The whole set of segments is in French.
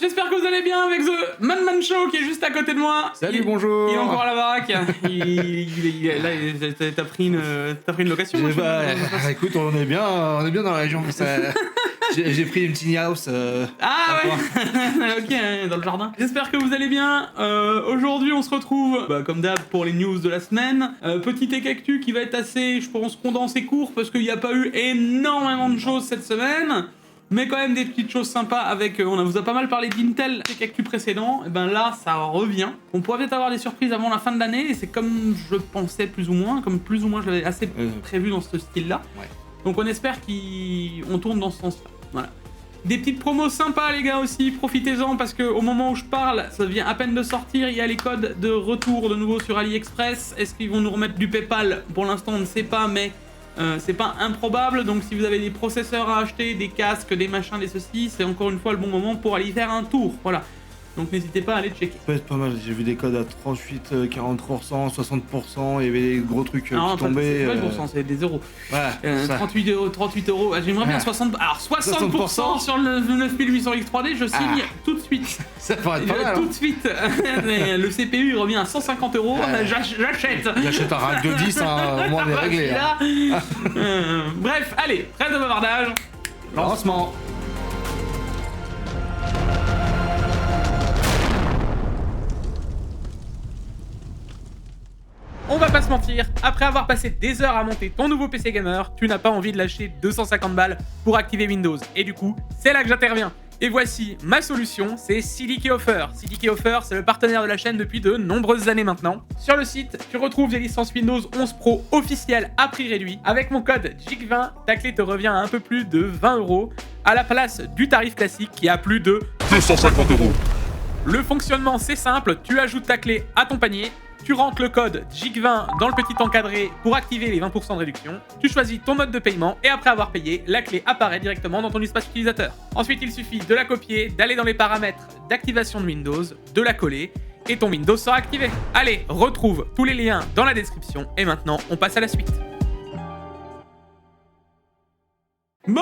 j'espère que vous allez bien avec The Man Show qui est juste à côté de moi. Salut, bonjour. Il est encore à la baraque. Là, t'as pris une location. Écoute, on est bien dans la région. J'ai pris une tiny house. Ah ouais. Ok, dans le jardin. J'espère que vous allez bien. Aujourd'hui, on se retrouve, comme d'hab, pour les news de la semaine. Petit Tech-Actu qui va être assez, je pense, condensé court parce qu'il n'y a pas eu énormément de choses cette semaine. Mais quand même des petites choses sympas avec... on vous a pas mal parlé d'Intel, Tech-Actu précédent. Et ben là, ça revient. On pourrait peut-être avoir des surprises avant la fin de l'année. Et c'est comme je pensais plus ou moins. Comme plus ou moins je l'avais assez prévu dans ce style-là. Ouais. Donc on espère qu'on tourne dans ce sens-là. Voilà. Des petites promos sympas les gars aussi, profitez-en parce qu'au moment où je parle, ça vient à peine de sortir, il y a les codes de retour de nouveau sur AliExpress. Est-ce qu'ils vont nous remettre du PayPal? Pour l'instant on ne sait pas, mais c'est pas improbable. Donc si vous avez des processeurs à acheter, des casques, des machins, des ceci, c'est encore une fois le bon moment pour aller y faire un tour. Voilà. Donc n'hésitez pas à aller checker. Ça peut être pas mal, j'ai vu des codes à 38, 40%, 60%, il y avait des gros trucs qui tombaient. C'est pas 20%, c'est des euros. Ouais, 38 €. J'aimerais bien 60%. Alors 60% sur le 9800X 3D, je signe tout de suite. Ça paraît pas mal. Tout de suite. Le CPU il revient à 150 €, j'achète. J'achète un rack de 10, au moins on est réglé. Bref, allez, trêve de bavardage. Lancement. On va pas se mentir, après avoir passé des heures à monter ton nouveau PC gamer, tu n'as pas envie de lâcher 250 balles pour activer Windows. Et du coup, c'est là que j'interviens. Et voici ma solution, c'est CDK Offer. CDK Offer, c'est le partenaire de la chaîne depuis de nombreuses années maintenant. Sur le site, tu retrouves des licences Windows 11 Pro officielles à prix réduit. Avec mon code JIC20, ta clé te revient à un peu plus de 20 € à la place du tarif classique qui a plus de 250 €. Le fonctionnement, c'est simple, tu ajoutes ta clé à ton panier. Tu rentres le code JIC20 dans le petit encadré pour activer les 20% de réduction. Tu choisis ton mode de paiement et après avoir payé, la clé apparaît directement dans ton espace utilisateur. Ensuite, il suffit de la copier, d'aller dans les paramètres d'activation de Windows, de la coller et ton Windows sera activé. Allez, retrouve tous les liens dans la description et maintenant, on passe à la suite. Bon,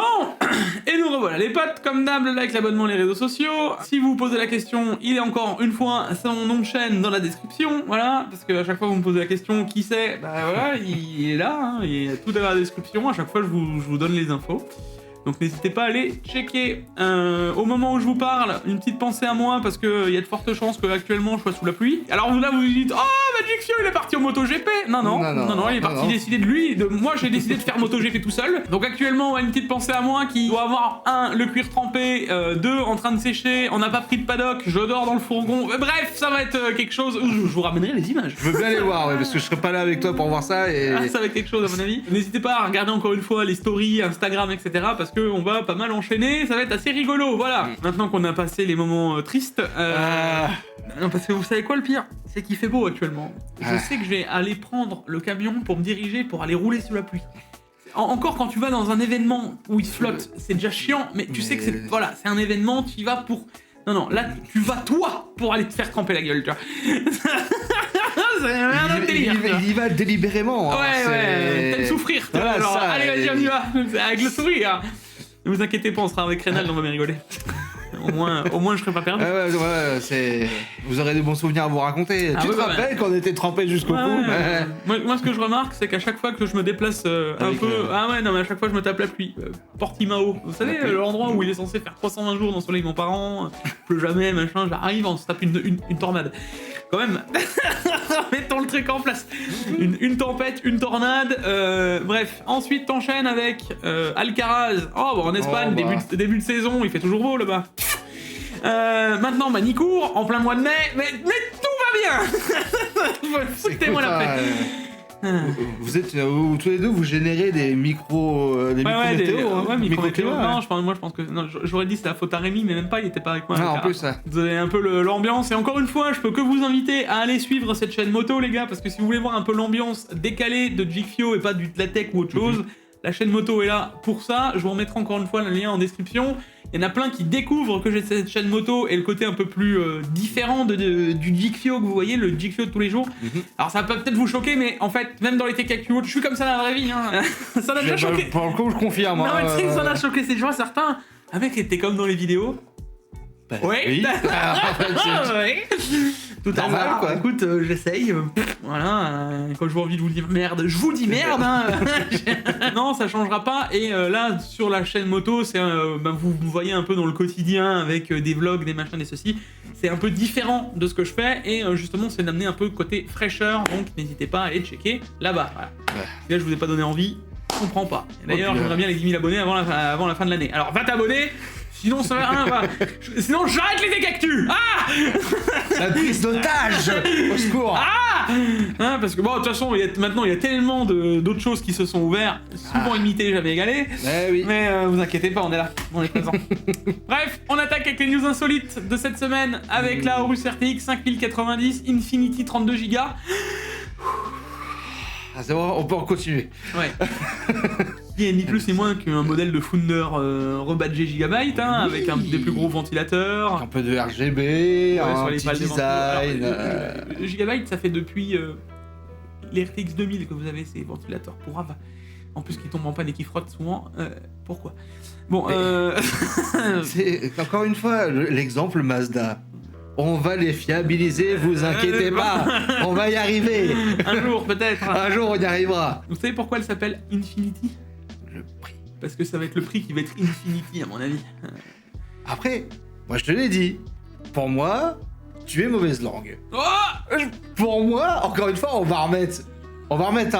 et nous revoilà les potes, comme d'hab, le like, l'abonnement, les réseaux sociaux. Si vous vous posez la question, il est encore une fois son nom de chaîne dans la description, voilà, parce que à chaque fois vous me posez la question, qui c'est? Bah voilà, il est là, hein, il est tout dans la description, à chaque fois je vous donne les infos. Donc n'hésitez pas à aller checker. Au moment où je vous parle, une petite pensée à moi, parce qu'il y a de fortes chances qu'actuellement je sois sous la pluie. Alors là vous vous dites, oh Magiccio il est parti au MotoGP. Non, il est parti décider de lui. Moi j'ai décidé de faire MotoGP tout seul. Donc actuellement une petite pensée à moi qui doit avoir 1, le cuir trempé, 2, en train de sécher, on n'a pas pris de paddock, je dors dans le fourgon. Bref, ça va être quelque chose où je vous ramènerai les images. Je veux bien les voir, ouais, parce que je serai pas là avec toi pour voir ça. Et... ça va être quelque chose à mon avis. N'hésitez pas à regarder encore une fois les stories, Instagram, etc. parce qu'on va pas mal enchaîner, ça va être assez rigolo, voilà. Maintenant qu'on a passé les moments tristes, non, parce que vous savez quoi le pire? C'est qu'il fait beau actuellement. Je sais que je vais aller prendre le camion pour me diriger, pour aller rouler sous la pluie. Encore quand tu vas dans un événement où il se flotte, c'est déjà chiant, mais tu sais que c'est voilà, c'est un événement, tu y vas pour... Non, là, tu vas toi pour aller te faire tremper la gueule, tu vois. C'est un autre délire. Il y va délibérément. Ouais, t'aimes souffrir. Voilà, alors, ça, allez, vas-y, on y va. Avec le sourire. Ne vous inquiétez pas, on sera avec Rénal, on va bien rigoler. Au moins, je serai pas perdu. Vous aurez des bons souvenirs à vous raconter. Tu te rappelles qu'on était trempés jusqu'au bout? Moi, ce que je remarque, c'est qu'à chaque fois que je me déplace un peu... mais à chaque fois, je me tape la pluie. Portimao, vous savez, l'endroit où il est censé faire 320 jours d'ensoleillement mon parent, pleut jamais, machin, j'arrive, on se tape une tornade. Quand même, mettons le truc en place. Une tempête, une tornade, bref. Ensuite, t'enchaînes avec Alcaraz. En Espagne, début de saison, il fait toujours beau là-bas. Maintenant, Manicourt, en plein mois de mai, mais tout va bien. Foutez-moi la paix. Vous êtes tous les deux, vous générez des micro météo, micro-météo. Non, moi je pense que j'aurais dit c'est la faute à Rémi, mais même pas, il était pas avec moi. En plus ça. Vous avez un peu l'ambiance, et encore une fois, je peux que vous inviter à aller suivre cette chaîne moto, les gars, parce que si vous voulez voir un peu l'ambiance décalée de Jigfio et pas de la tech ou autre chose, la chaîne moto est là pour ça. Je vous remettrai encore une fois le lien en description. Il y en a plein qui découvrent que j'ai cette chaîne moto et le côté un peu plus différent du Jigfio que vous voyez, le Jigfio de tous les jours. Alors ça peut peut-être vous choquer, mais en fait, même dans les Tech-Actu, je suis comme ça dans la vraie vie. Hein. Ça n'a déjà choqué. Pour le coup, je confirme. Non, mais tu sais que ça n'a choqué ces gens, certains. Un mec était comme dans les vidéos. Bah, Oui. Ouais. Tout à normal, l'heure, quoi. écoute, j'essaye. Voilà, quand je vois envie de vous dire merde, je vous dis merde. Hein. Non, ça changera pas. Et là, sur la chaîne moto, c'est vous me voyez un peu dans le quotidien avec des vlogs, des machins, des ceci. C'est un peu différent de ce que je fais. Et justement, c'est d'amener un peu côté fraîcheur. Donc, n'hésitez pas à aller checker là-bas. Voilà. Ouais. Si là, je vous ai pas donné envie, je comprends pas. D'ailleurs, j'aimerais bien les 10 000 abonnés avant la fin de l'année. Alors, va t'abonner. Sinon, ça va. Sinon, j'arrête les décactus. Ah. La prise d'otage. Au secours. Ah hein, parce que bon, de toute façon, maintenant, il y a tellement d'autres choses qui se sont ouvertes, souvent imitées, jamais égalées. Oui. Mais vous inquiétez pas, on est là, on est présent. Bref, on attaque avec les news insolites de cette semaine avec la Horus RTX 5090 Infinity 32 Go. Ah, c'est bon, on peut en continuer. Ouais. Qui est ni plus ni moins qu'un modèle de Founder rebadgé Gigabyte, hein, avec des plus gros ventilateurs. Un peu de RGB, un sur les petit pales des design. ventilateurs. Alors, le Gigabyte, ça fait depuis les RTX 2000 que vous avez ces ventilateurs pour AVA. En plus, qui tombent en panne et qui frottent souvent. Pourquoi? Bon, C'est encore une fois l'exemple Mazda. On va les fiabiliser, vous inquiétez pas. On va y arriver. Un jour, peut-être. Un jour, on y arrivera. Vous savez pourquoi elle s'appelle Infinity? Le prix. Parce que ça va être le prix qui va être Infinity, à mon avis. Après, moi je te l'ai dit. Pour moi, tu es mauvaise langue. Oh Pour moi, encore une fois, on va remettre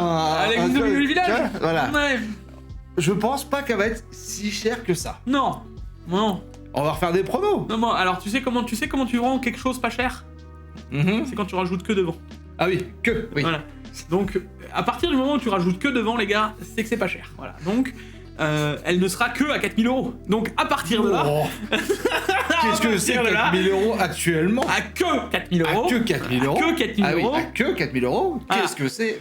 un. Allez, vous oubliez le village. Tu vois, voilà. Ouais. Je pense pas qu'elle va être si chère que ça. Non. Non. On va refaire des promos. Non, alors tu sais comment tu rends quelque chose pas cher? C'est quand tu rajoutes que devant. Ah oui, que. Oui. Voilà. Donc, à partir du moment où tu rajoutes que devant, les gars, c'est que c'est pas cher. Voilà. Donc, elle ne sera que à 4000 €. Donc, à partir de là. Oh. Qu'est-ce que c'est 4000 € actuellement? À que 4000 €. À que 4000 €. À que 4000 Ah oui, €. à que 4000 €. Qu'est-ce que c'est?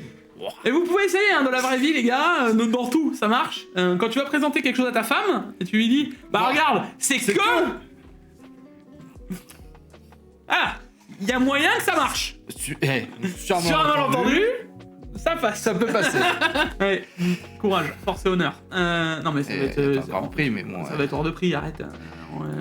Et vous pouvez essayer hein, dans la vraie vie, les gars, dans tout, ça marche. Quand tu vas présenter quelque chose à ta femme, et tu lui dis, bah regarde, c'est que... Ah, il y a moyen que ça marche. Sur un malentendu, ça passe. Ça peut passer. Ouais, courage, force et honneur. Non mais ça va être... T'as encore pris, mais bon. Ça va être hors de prix, arrête.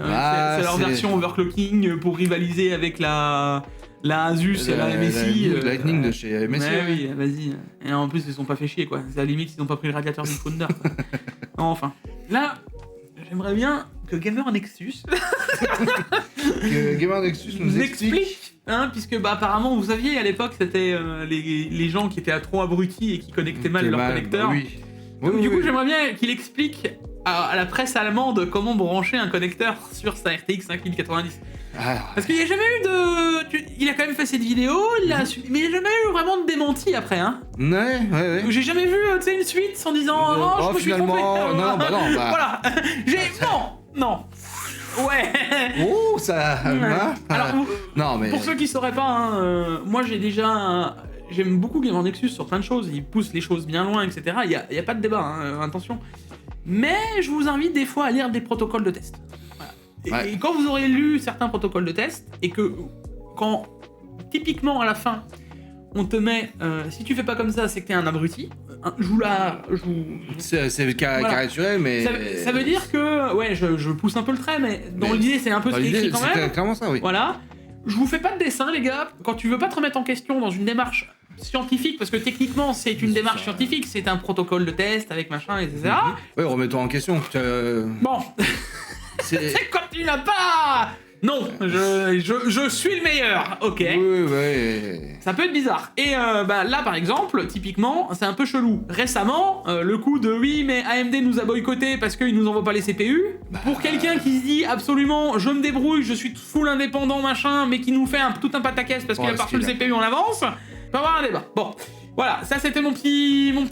Ah, c'est leur version overclocking pour rivaliser avec la Asus et la MSI. Lightning de chez MSI. Ouais, oui, vas-y. Et en plus, ils sont pas fait chier, quoi. C'est à la limite, ils ont pas pris le radiateur du Founder. Non, enfin. Là, j'aimerais bien que Gamer Nexus que Gamer Nexus nous explique. Hein, puisque bah apparemment, vous saviez, à l'époque, c'était les gens qui étaient trop abrutis et qui connectaient mal leur connecteur. Bah, oui. Donc, du coup, j'aimerais bien qu'il explique à la presse allemande comment brancher un connecteur sur sa RTX 5090. Parce qu'il n'y a jamais eu de... Il a quand même fait cette vidéo, mais il n'y a jamais eu vraiment de démenti après, hein. Ouais. J'ai jamais vu, tu sais, une suite en disant « Oh, je me suis trompé !» Non. Voilà. Non. Ouais. Oh, ça... Alors, non, mais... pour ceux qui sauraient pas, hein, moi j'aime beaucoup Gamer Nexus sur plein de choses, il pousse les choses bien loin, etc. Il y a pas de débat, hein, attention. Mais je vous invite des fois à lire des protocoles de test. Voilà. Et quand vous aurez lu certains protocoles de test, et que quand, typiquement à la fin, on te met si tu fais pas comme ça, c'est que t'es un abruti. C'est caricaturé, mais... Ça veut dire que... Ouais, je pousse un peu le trait, mais dans l'idée, c'est un peu ce qui est écrit quand même. C'est clairement ça, oui. Voilà. Je vous fais pas de dessin, les gars. Quand tu veux pas te remettre en question dans une démarche scientifique, parce que techniquement, c'est une démarche scientifique, c'est un protocole de test avec machin, etc. Oui, remets-toi en question. Bon. C'est quand tu n'as pas... Non, je suis le meilleur, ok. Oui. Ça peut être bizarre. Et là, par exemple, typiquement, c'est un peu chelou. Récemment, le coup de oui, mais AMD nous a boycotté parce qu'ils nous envoient pas les CPU. Pour quelqu'un qui se dit absolument, je me débrouille, je suis full indépendant, machin, mais qui nous fait tout un pataquès parce qu'il a pas reçu le CPU en avance, peut avoir un débat. Bon. Voilà, ça c'était mon petit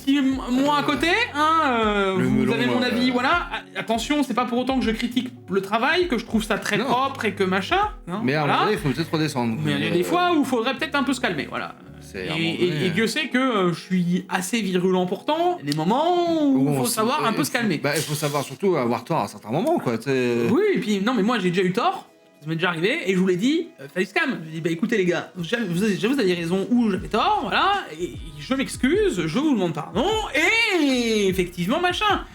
moi à côté, hein, vous avez mon avis, voilà. Attention, c'est pas pour autant que je critique le travail, que je trouve ça très propre et que machin. Hein, mais à un moment donné, il faut peut-être redescendre. Mais il y a des fois où il faudrait peut-être un peu se calmer, voilà. Et Dieu sait que je suis assez virulent pourtant, les moments où il faut savoir un peu se calmer. Il faut savoir surtout avoir tort à certains moments, quoi. Oui, et puis non mais moi j'ai déjà eu tort. Ça m'est déjà arrivé, et je vous l'ai dit, fallait se calme. Je lui ai dit, écoutez les gars, vous avez raison ou j'avais tort, voilà, et je m'excuse, je vous demande pardon, et effectivement, machin.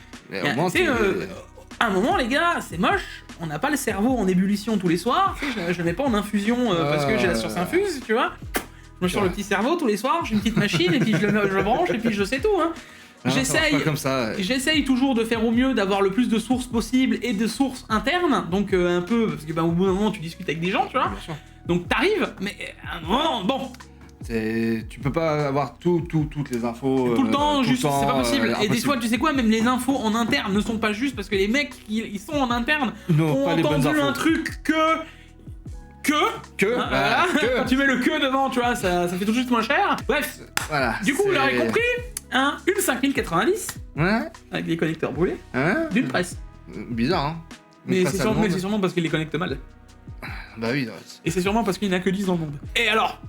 à un moment, les gars, c'est moche. On n'a pas le cerveau en ébullition tous les soirs. Tu sais, je le mets pas en infusion parce que j'ai la source infuse, tu vois. Je me sur le petit cerveau tous les soirs, j'ai une petite machine et puis je le branche et puis je sais tout. Hein. J'essaye toujours de faire au mieux, d'avoir le plus de sources possibles et de sources internes. Donc un peu, parce que au bout d'un moment tu discutes avec des gens, tu vois. Bien sûr. Donc t'arrives, mais à un moment, bon. Tu peux pas avoir toutes les infos. Tout le temps, juste, c'est pas possible. Et des fois, tu sais quoi, même les infos en interne ne sont pas justes parce que les mecs, ils sont en interne, ont entendu un truc voilà. Quand tu mets le que devant, tu vois, ça fait tout de suite moins cher. Bref, voilà, du coup, vous l'aurez compris, hein, une 5090 avec des connecteurs brûlés d'une presse. Bizarre, hein. Mais c'est sûrement parce qu'il les connecte mal. Bah oui. Et c'est sûrement parce qu'il n'y en a que 10 dans le monde. Et alors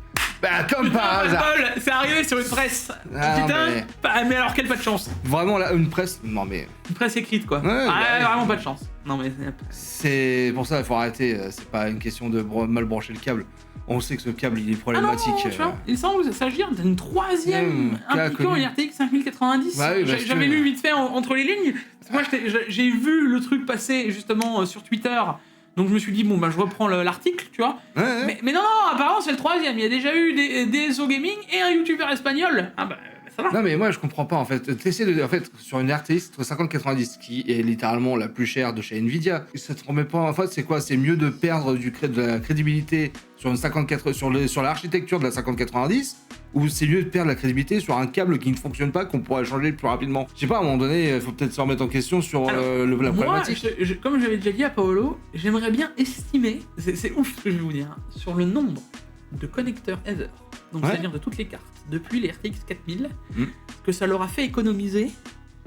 bah comme par hasard. C'est arrivé sur une presse. Putain, mais alors quelle pas de chance. Vraiment là, une presse. Non mais. Une presse écrite quoi. Vraiment pas de chance. Non mais. C'est pour ça il faut arrêter. C'est pas une question de mal brancher le câble. On sait que ce câble il est problématique. Ah non, tu vois, il semble s'agir d'une troisième impliquant une RTX 5090. Bah oui, j'avais lu vite fait entre les lignes. Moi j'ai vu le truc passer justement sur Twitter. Donc je me suis dit, bon, bah je reprends l'article, tu vois. Mais non, apparemment c'est le troisième. Il y a déjà eu des SO Gaming et un YouTuber espagnol. Ah bah ça va. Non mais moi je comprends pas en fait. En fait, sur une RTX 5090 qui est littéralement la plus chère de chez Nvidia, ça te remet pas en fait, c'est quoi? C'est mieux de perdre de la crédibilité sur une sur l'architecture de la 5090 ou c'est mieux de perdre la crédibilité sur un câble qui ne fonctionne pas, qu'on pourrait changer plus rapidement? Je sais pas, à un moment donné, il faut peut-être se remettre en question sur la problématique. Comme j'avais déjà dit à Paolo, j'aimerais bien estimer, c'est ouf ce que je vais vous dire, sur le nombre de connecteurs Ether, donc c'est-à-dire de toutes les cartes, depuis les RTX 4000, que ça leur a fait économiser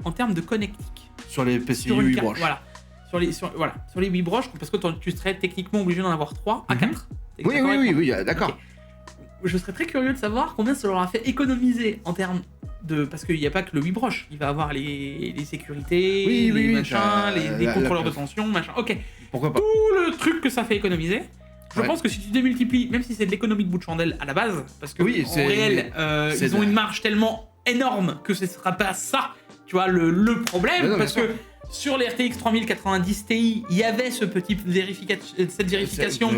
en termes de connectique. Sur les PCI 8 broches. Voilà. Sur les 8 broches, parce que tu serais techniquement obligé d'en avoir 3 à 4. Oui, d'accord. Okay. Je serais très curieux de savoir combien ça leur a fait économiser en termes de... Parce qu'il n'y a pas que le 8 broches, il va avoir les sécurités, les machins, les contrôleurs de tension, machin. Ok. Pourquoi pas? Tout le truc que ça fait économiser. Je pense que si tu démultiplies, même si c'est de l'économie de bout de chandelle à la base, parce que en réel, ils ont une marge tellement énorme que ce ne sera pas ça, tu vois, le problème, parce que sur les RTX 3090 Ti, il y avait cette vérification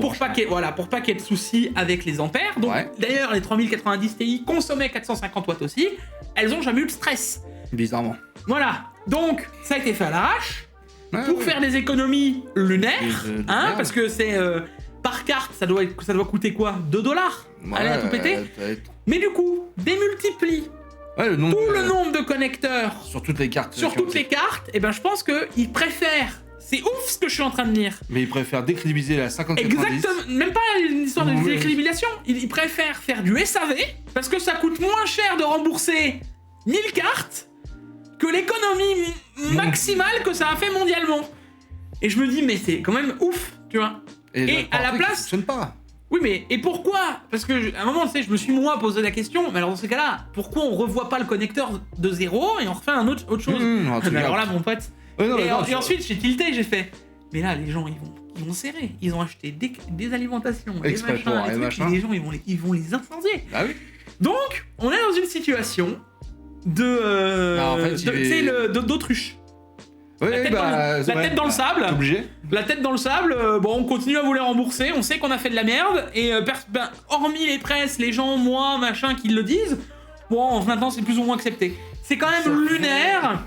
pour pas qu'il y ait de soucis avec les ampères. Donc d'ailleurs, les 3090 Ti consommaient 450 watts aussi, elles ont jamais eu de stress. Bizarrement. Voilà, donc ça a été fait à l'arrache. Pour faire des économies lunaires, parce que c'est par carte, ça doit coûter quoi? 2 $? Allez, à tout péter. Mais du coup, démultiplie le nombre de connecteurs sur toutes les cartes. Et ben je pense qu'ils préfèrent. C'est ouf ce que je suis en train de dire. Mais ils préfèrent décrédibiliser la 5090. Exactement, même pas une histoire de décrédibilisation. Ils préfèrent faire du SAV parce que ça coûte moins cher de rembourser 1000 cartes que l'économie maximale que ça a fait mondialement. Et je me dis, mais c'est quand même ouf, tu vois. Et à la place... Ça fonctionne pas. Oui, mais et pourquoi? Parce que à un moment, tu sais, je me suis moi posé la question, mais alors dans ce cas-là, pourquoi on revoit pas le connecteur de zéro et on refait autre chose? Mais alors là, mon pote... et ensuite, j'ai tilté, j'ai fait... Mais là, les gens, ils vont serrer. Ils ont acheté des alimentations, des machins, les gens, ils vont les incendier. Ah oui. Donc, on est dans une situation d'autruche. La tête dans le sable. Obligé. La tête dans le sable. Bon, on continue à vous les rembourser. On sait qu'on a fait de la merde. Et hormis les presses, les gens, moi, machin, qui le disent, bon, maintenant c'est plus ou moins accepté. C'est quand même lunaire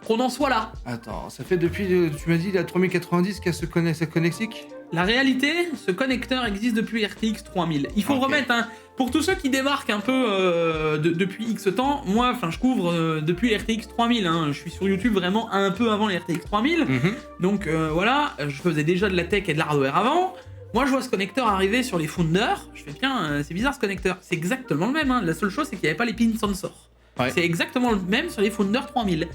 qu'on en soit là. Attends, ça fait depuis, tu m'as dit, la 3090 qu'elle se connectique. La réalité, ce connecteur existe depuis RTX 3000. Il faut remettre, pour tous ceux qui débarquent un peu depuis X temps, moi, je couvre depuis les RTX 3000. Je suis sur YouTube vraiment un peu avant les RTX 3000. Donc voilà, je faisais déjà de la tech et de l'hardware avant. Moi, je vois ce connecteur arriver sur les Founders. Je fais bien, c'est bizarre ce connecteur. C'est exactement le même. La seule chose, c'est qu'il n'y avait pas les pins sensor. C'est exactement le même sur les Founders 3000.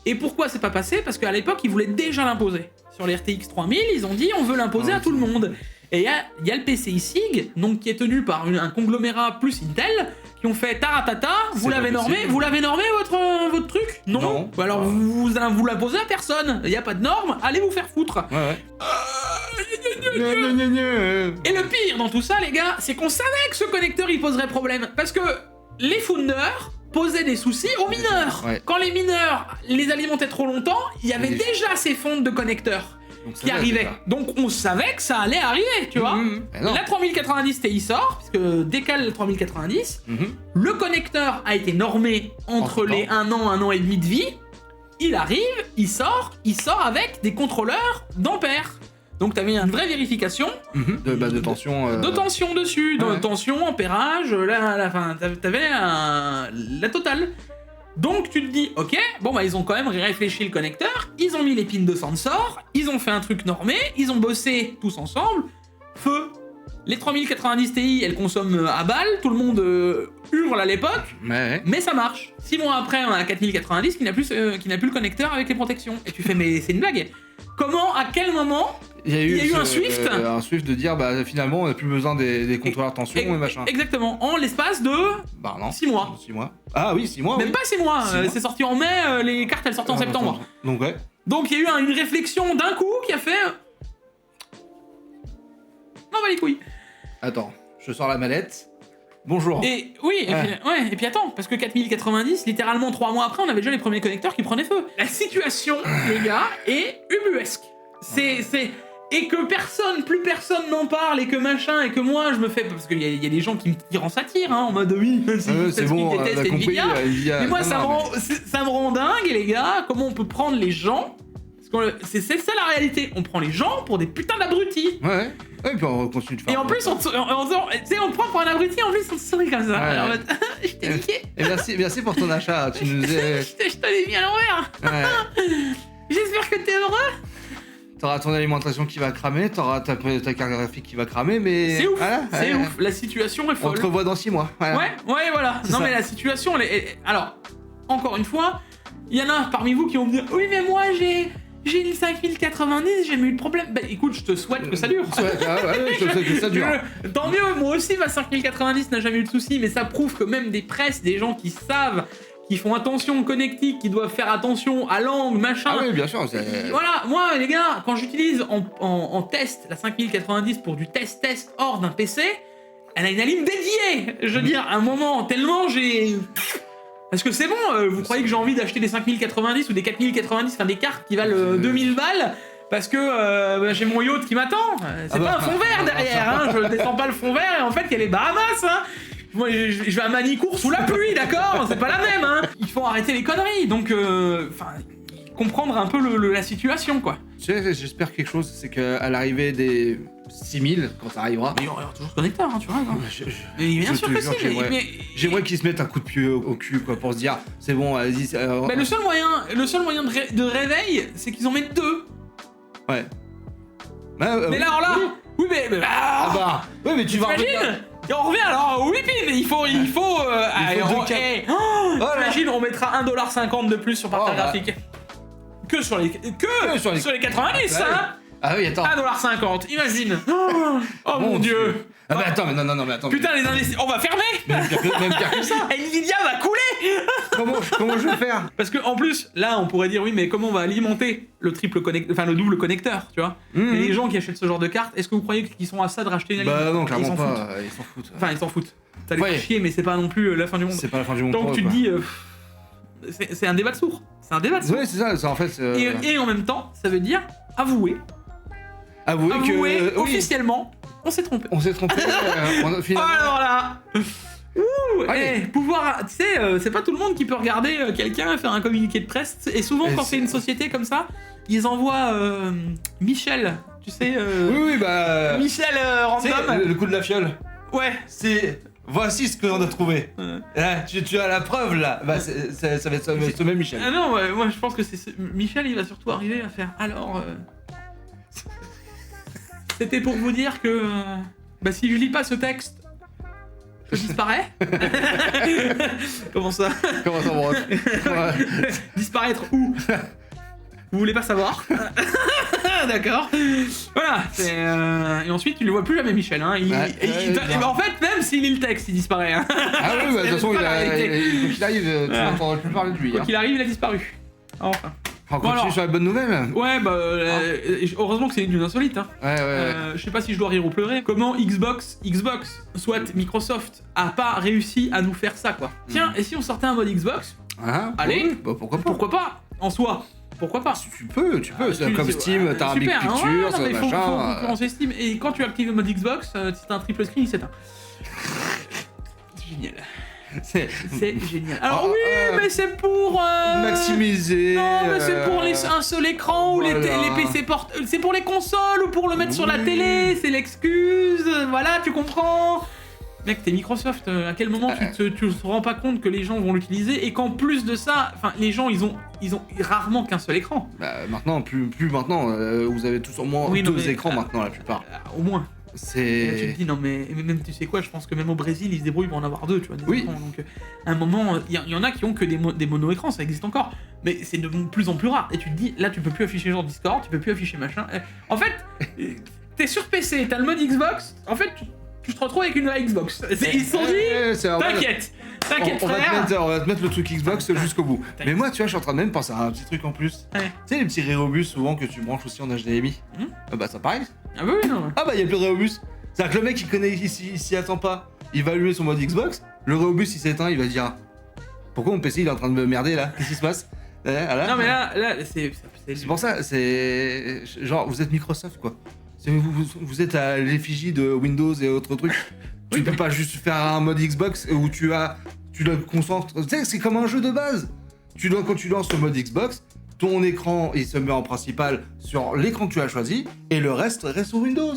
Et pourquoi c'est pas passé? Parce qu'à l'époque, ils voulaient déjà l'imposer. Sur les RTX 3000, ils ont dit on veut l'imposer à tout le monde. Et il y a le PCI SIG, donc qui est tenu par un conglomérat plus Intel, qui ont fait taratata, vous l'avez normé votre truc? Non. Alors vous l'imposez à personne. Il n'y a pas de norme, allez vous faire foutre. Et le pire dans tout ça, les gars, c'est qu'on savait que ce connecteur il poserait problème. Parce que les Founders, posait des soucis aux mineurs. Ouais. Quand les mineurs les alimentaient trop longtemps, il y avait déjà ces fontes de connecteurs Donc, ça qui va, arrivaient. déjà. Donc on savait que ça allait arriver, tu vois. Mais non. La 3090 Ti sort, puisque décale la 3090. Le connecteur a été normé entre les 1 an et demi de vie. Il arrive, il sort avec des contrôleurs d'ampères. Donc t'avais une vraie vérification De tension. de tension dessus, de Ouais. tension, ampérage, enfin, t'avais la totale. Donc tu te dis, ok, bon bah ils ont quand même réfléchi le connecteur, ils ont mis les pins de sensor, ils ont fait un truc normé, ils ont bossé tous ensemble, feu. Les 3090 Ti, elles consomment à balle, tout le monde hurle à l'époque, Ouais. mais ça marche. 6 mois après, on a 4090 qui n'a plus le connecteur avec les protections. Et tu fais, mais c'est une blague. Comment, à quel moment Il y a eu un Swift. Un Swift de dire, bah finalement, on n'a plus besoin des contrôleurs tension et machin. Exactement, en l'espace de Bah non. 6 mois. 6 mois. Ah oui, 6 mois. Même oui. pas 6 mois, 6 mois. c'est sorti en mai, les cartes elles sortent en septembre. Donc ouais. Donc il y a eu une réflexion d'un coup qui a fait... Non, bah les couilles. Attends, je sors la mallette. Bonjour. Et oui, et puis attends, parce que 4090, littéralement 3 mois après, on avait déjà les premiers connecteurs qui prenaient feu. La situation, les gars, est ubuesque. Et que plus personne n'en parle, et que machin, et que moi je me fais... Parce qu'il y a des gens qui me tirent en satire, hein, en mode oui, c'est bon, on a compris. mais moi Non, ça me rend dingue, les gars, comment on peut prendre les gens... C'est ça la réalité, on prend les gens pour des putains d'abrutis. Ouais. Ouais, puis on continue de faire. Et en plus, on te prend pour un abruti, en plus on te sourit comme ça. Ouais. Alors, en mode, je t'ai niqué. Et merci pour ton achat. Tu nous ai. Je t'avais mis à l'envers. Ouais. J'espère que t'es heureux. T'auras ton alimentation qui va cramer, t'auras ta carte graphique qui va cramer, mais. C'est ouf, Voilà, c'est ouais. ouf. La situation est On folle. te revoit dans 6 mois. Voilà. Ouais, voilà. C'est Non, ça. mais la situation, alors, encore une fois, il y en a parmi vous qui vont me dire, oui, mais moi j'ai une 5090, j'ai eu de problème. Bah écoute, je te souhaite que ça dure. Ouais, je te souhaite que ça dure. Tant mieux, moi aussi ma 5090 n'a jamais eu de soucis, mais ça prouve que même des presses, des gens qui savent, qui font attention au connectique, qui doivent faire attention à l'angle, machin. Ah oui, bien sûr. Voilà, moi les gars, quand j'utilise en test la 5090 pour du test hors d'un PC, elle a une alim dédiée. Je veux dire, à un moment, tellement j'ai... Parce que c'est bon, vous croyez que j'ai envie d'acheter des 5090 ou des 4090, enfin des cartes qui valent 2000 balles parce que j'ai mon yacht qui m'attend. C'est pas un fond vert derrière, hein, je descends pas le fond vert et en fait il y a les Bahamas, hein. Moi je vais à Manicourt sous la pluie, d'accord. C'est pas la même, hein. Il faut arrêter les conneries, donc comprendre un peu la situation, quoi. Tu sais, j'espère quelque chose, c'est qu'à l'arrivée des 6000, quand ça arrivera. Mais il y aura toujours ce connecteur, hein, tu vois. Mais bien je sûr te que jure, si, mais... J'aimerais qu'ils se mettent un coup de pied au cul, quoi, pour se dire, c'est bon, vas-y. Bah, le seul moyen de réveil, c'est qu'ils en mettent 2. Ouais. Mais là, alors là, oui, mais Ah bah, ouais, mais tu vas. t'imagines. Et on revient alors au whipping, il faut t'imagines, on mettra 1,50$ de plus sur partage graphique. Que sur les 90, Ouais. hein. Ah oui, attends. 1,50$, imagine. Oh mon dieu. Ah mais attends, mais attends. Putain, les investisseurs, on va fermer. Même pire que ça. Nvidia va couler. Comment je vais faire? Parce que en plus, là, on pourrait dire oui, mais comment on va alimenter le le double connecteur, tu vois. Mais les gens qui achètent ce genre de carte, est-ce que vous croyez qu'ils sont à ça de racheter une Bah non, Ils clairement s'en pas. foutent. Ils s'en foutent. Enfin, ils s'en foutent. Ça les Ouais. fait chier, mais c'est pas non plus la fin du monde. C'est pas la fin du monde. Donc pour eux, tu te quoi. dis, c'est un débat de sourds. C'est un débat de sourds. Ouais, c'est ça en fait. Et en même temps, ça veut dire avouer Avouer que. Oui, officiellement, on s'est trompé. on s'est trompé. Finalement. Alors là. Ouh, Allez. pouvoir, tu sais, c'est pas tout le monde qui peut regarder quelqu'un faire un communiqué de presse. Et souvent, Et quand c'est une société comme ça, ils envoient Michel, tu sais. Oui, bah. Michel Tu sais, random. le coup de la fiole. Ouais. C'est. Voici ce que l'on a trouvé. Là, tu as la preuve là. Bah, ça va être ce même Michel. Ah non, ouais, moi je pense que Michel, il va surtout arriver à faire. Alors. C'était pour vous dire que. Bah, si je lis pas ce texte, je disparais. Comment ça? Comment ça, mon Disparaître où? Vous voulez pas savoir? D'accord. Voilà. Et ensuite, tu le vois plus jamais, Michel. Hein. En fait, même s'il lit le texte, il disparaît. Hein. Ah oui, bah de toute façon, pas la réalité. quand il arrive, tu n'entendras plus parler de lui. Quoi qu'il arrive, il a disparu. Enfin. On Bon, continue alors. sur la bonne nouvelle. Ouais, bah, heureusement que c'est une insolite, hein. Ouais. Je sais pas si je dois rire ou pleurer. Comment Xbox, soit Microsoft, a pas réussi à nous faire ça, quoi. Tiens, et si on sortait un mode Xbox? Ah, Allez. ouais, bah pourquoi pas. Pourquoi pas? En soi, pourquoi pas? Tu peux. C'est comme Steam, t'as un Big super, Picture, ouais, non, ça, mais faut machin. concurrencer Steam. Et quand tu actives le mode Xbox, si t'as un triple screen, il s'éteint. C'est génial. C'est génial. Alors Oh, oui, mais c'est pour... maximiser. Non, mais c'est pour un seul écran ou voilà. les PC portables. C'est pour les consoles ou pour le mettre sur la Oui. télé, c'est l'excuse. Voilà, tu comprends. Mec, t'es Microsoft, à quel moment tu te rends pas compte que les gens vont l'utiliser et qu'en plus de ça, enfin, les gens ils ont rarement qu'un seul écran. Bah, maintenant, plus maintenant, vous avez tous au moins Oui, non, deux mais, écrans maintenant, la plupart. Au moins. Et là, tu te C'est. dis, non mais même tu sais quoi, je pense que même au Brésil, ils se débrouillent pour en avoir deux, tu vois. Des Oui. écrans. Donc à un moment, il y en a qui ont que des mono-écrans, ça existe encore. Mais c'est de plus en plus rare. Et tu te dis, là tu peux plus afficher genre Discord, tu peux plus afficher machin. En fait, t'es sur PC, t'as le mode Xbox, en fait, tu te retrouves avec une vraie Xbox. Ils se sont dit, t'inquiète, on frère. va te mettre le truc Xbox jusqu'au bout. T'inquiète. Mais moi, tu vois, je suis en train de même penser à un petit truc en plus. Ouais. Tu sais, les petits Rérobus souvent que tu branches aussi en HDMI. Bah, ça pareil. Ah bah oui, non. Ah, bah, il y a plus de Rérobus. C'est-à-dire que le mec, il s'y attend pas. Il va allumer son mode Xbox. Le Rérobus, il s'éteint, il va dire pourquoi mon PC il est en train de me merder là? Qu'est-ce qui se passe? Voilà. Non mais là, c'est C'est pour ça, c'est. Genre, vous êtes Microsoft quoi. Vous êtes à l'effigie de Windows et autres trucs. Tu peux pas juste faire un mode Xbox où tu dois te concentrer. Tu sais, c'est comme un jeu de base. Quand tu lances le mode Xbox, ton écran il se met en principal sur l'écran que tu as choisi et le reste reste sur Windows.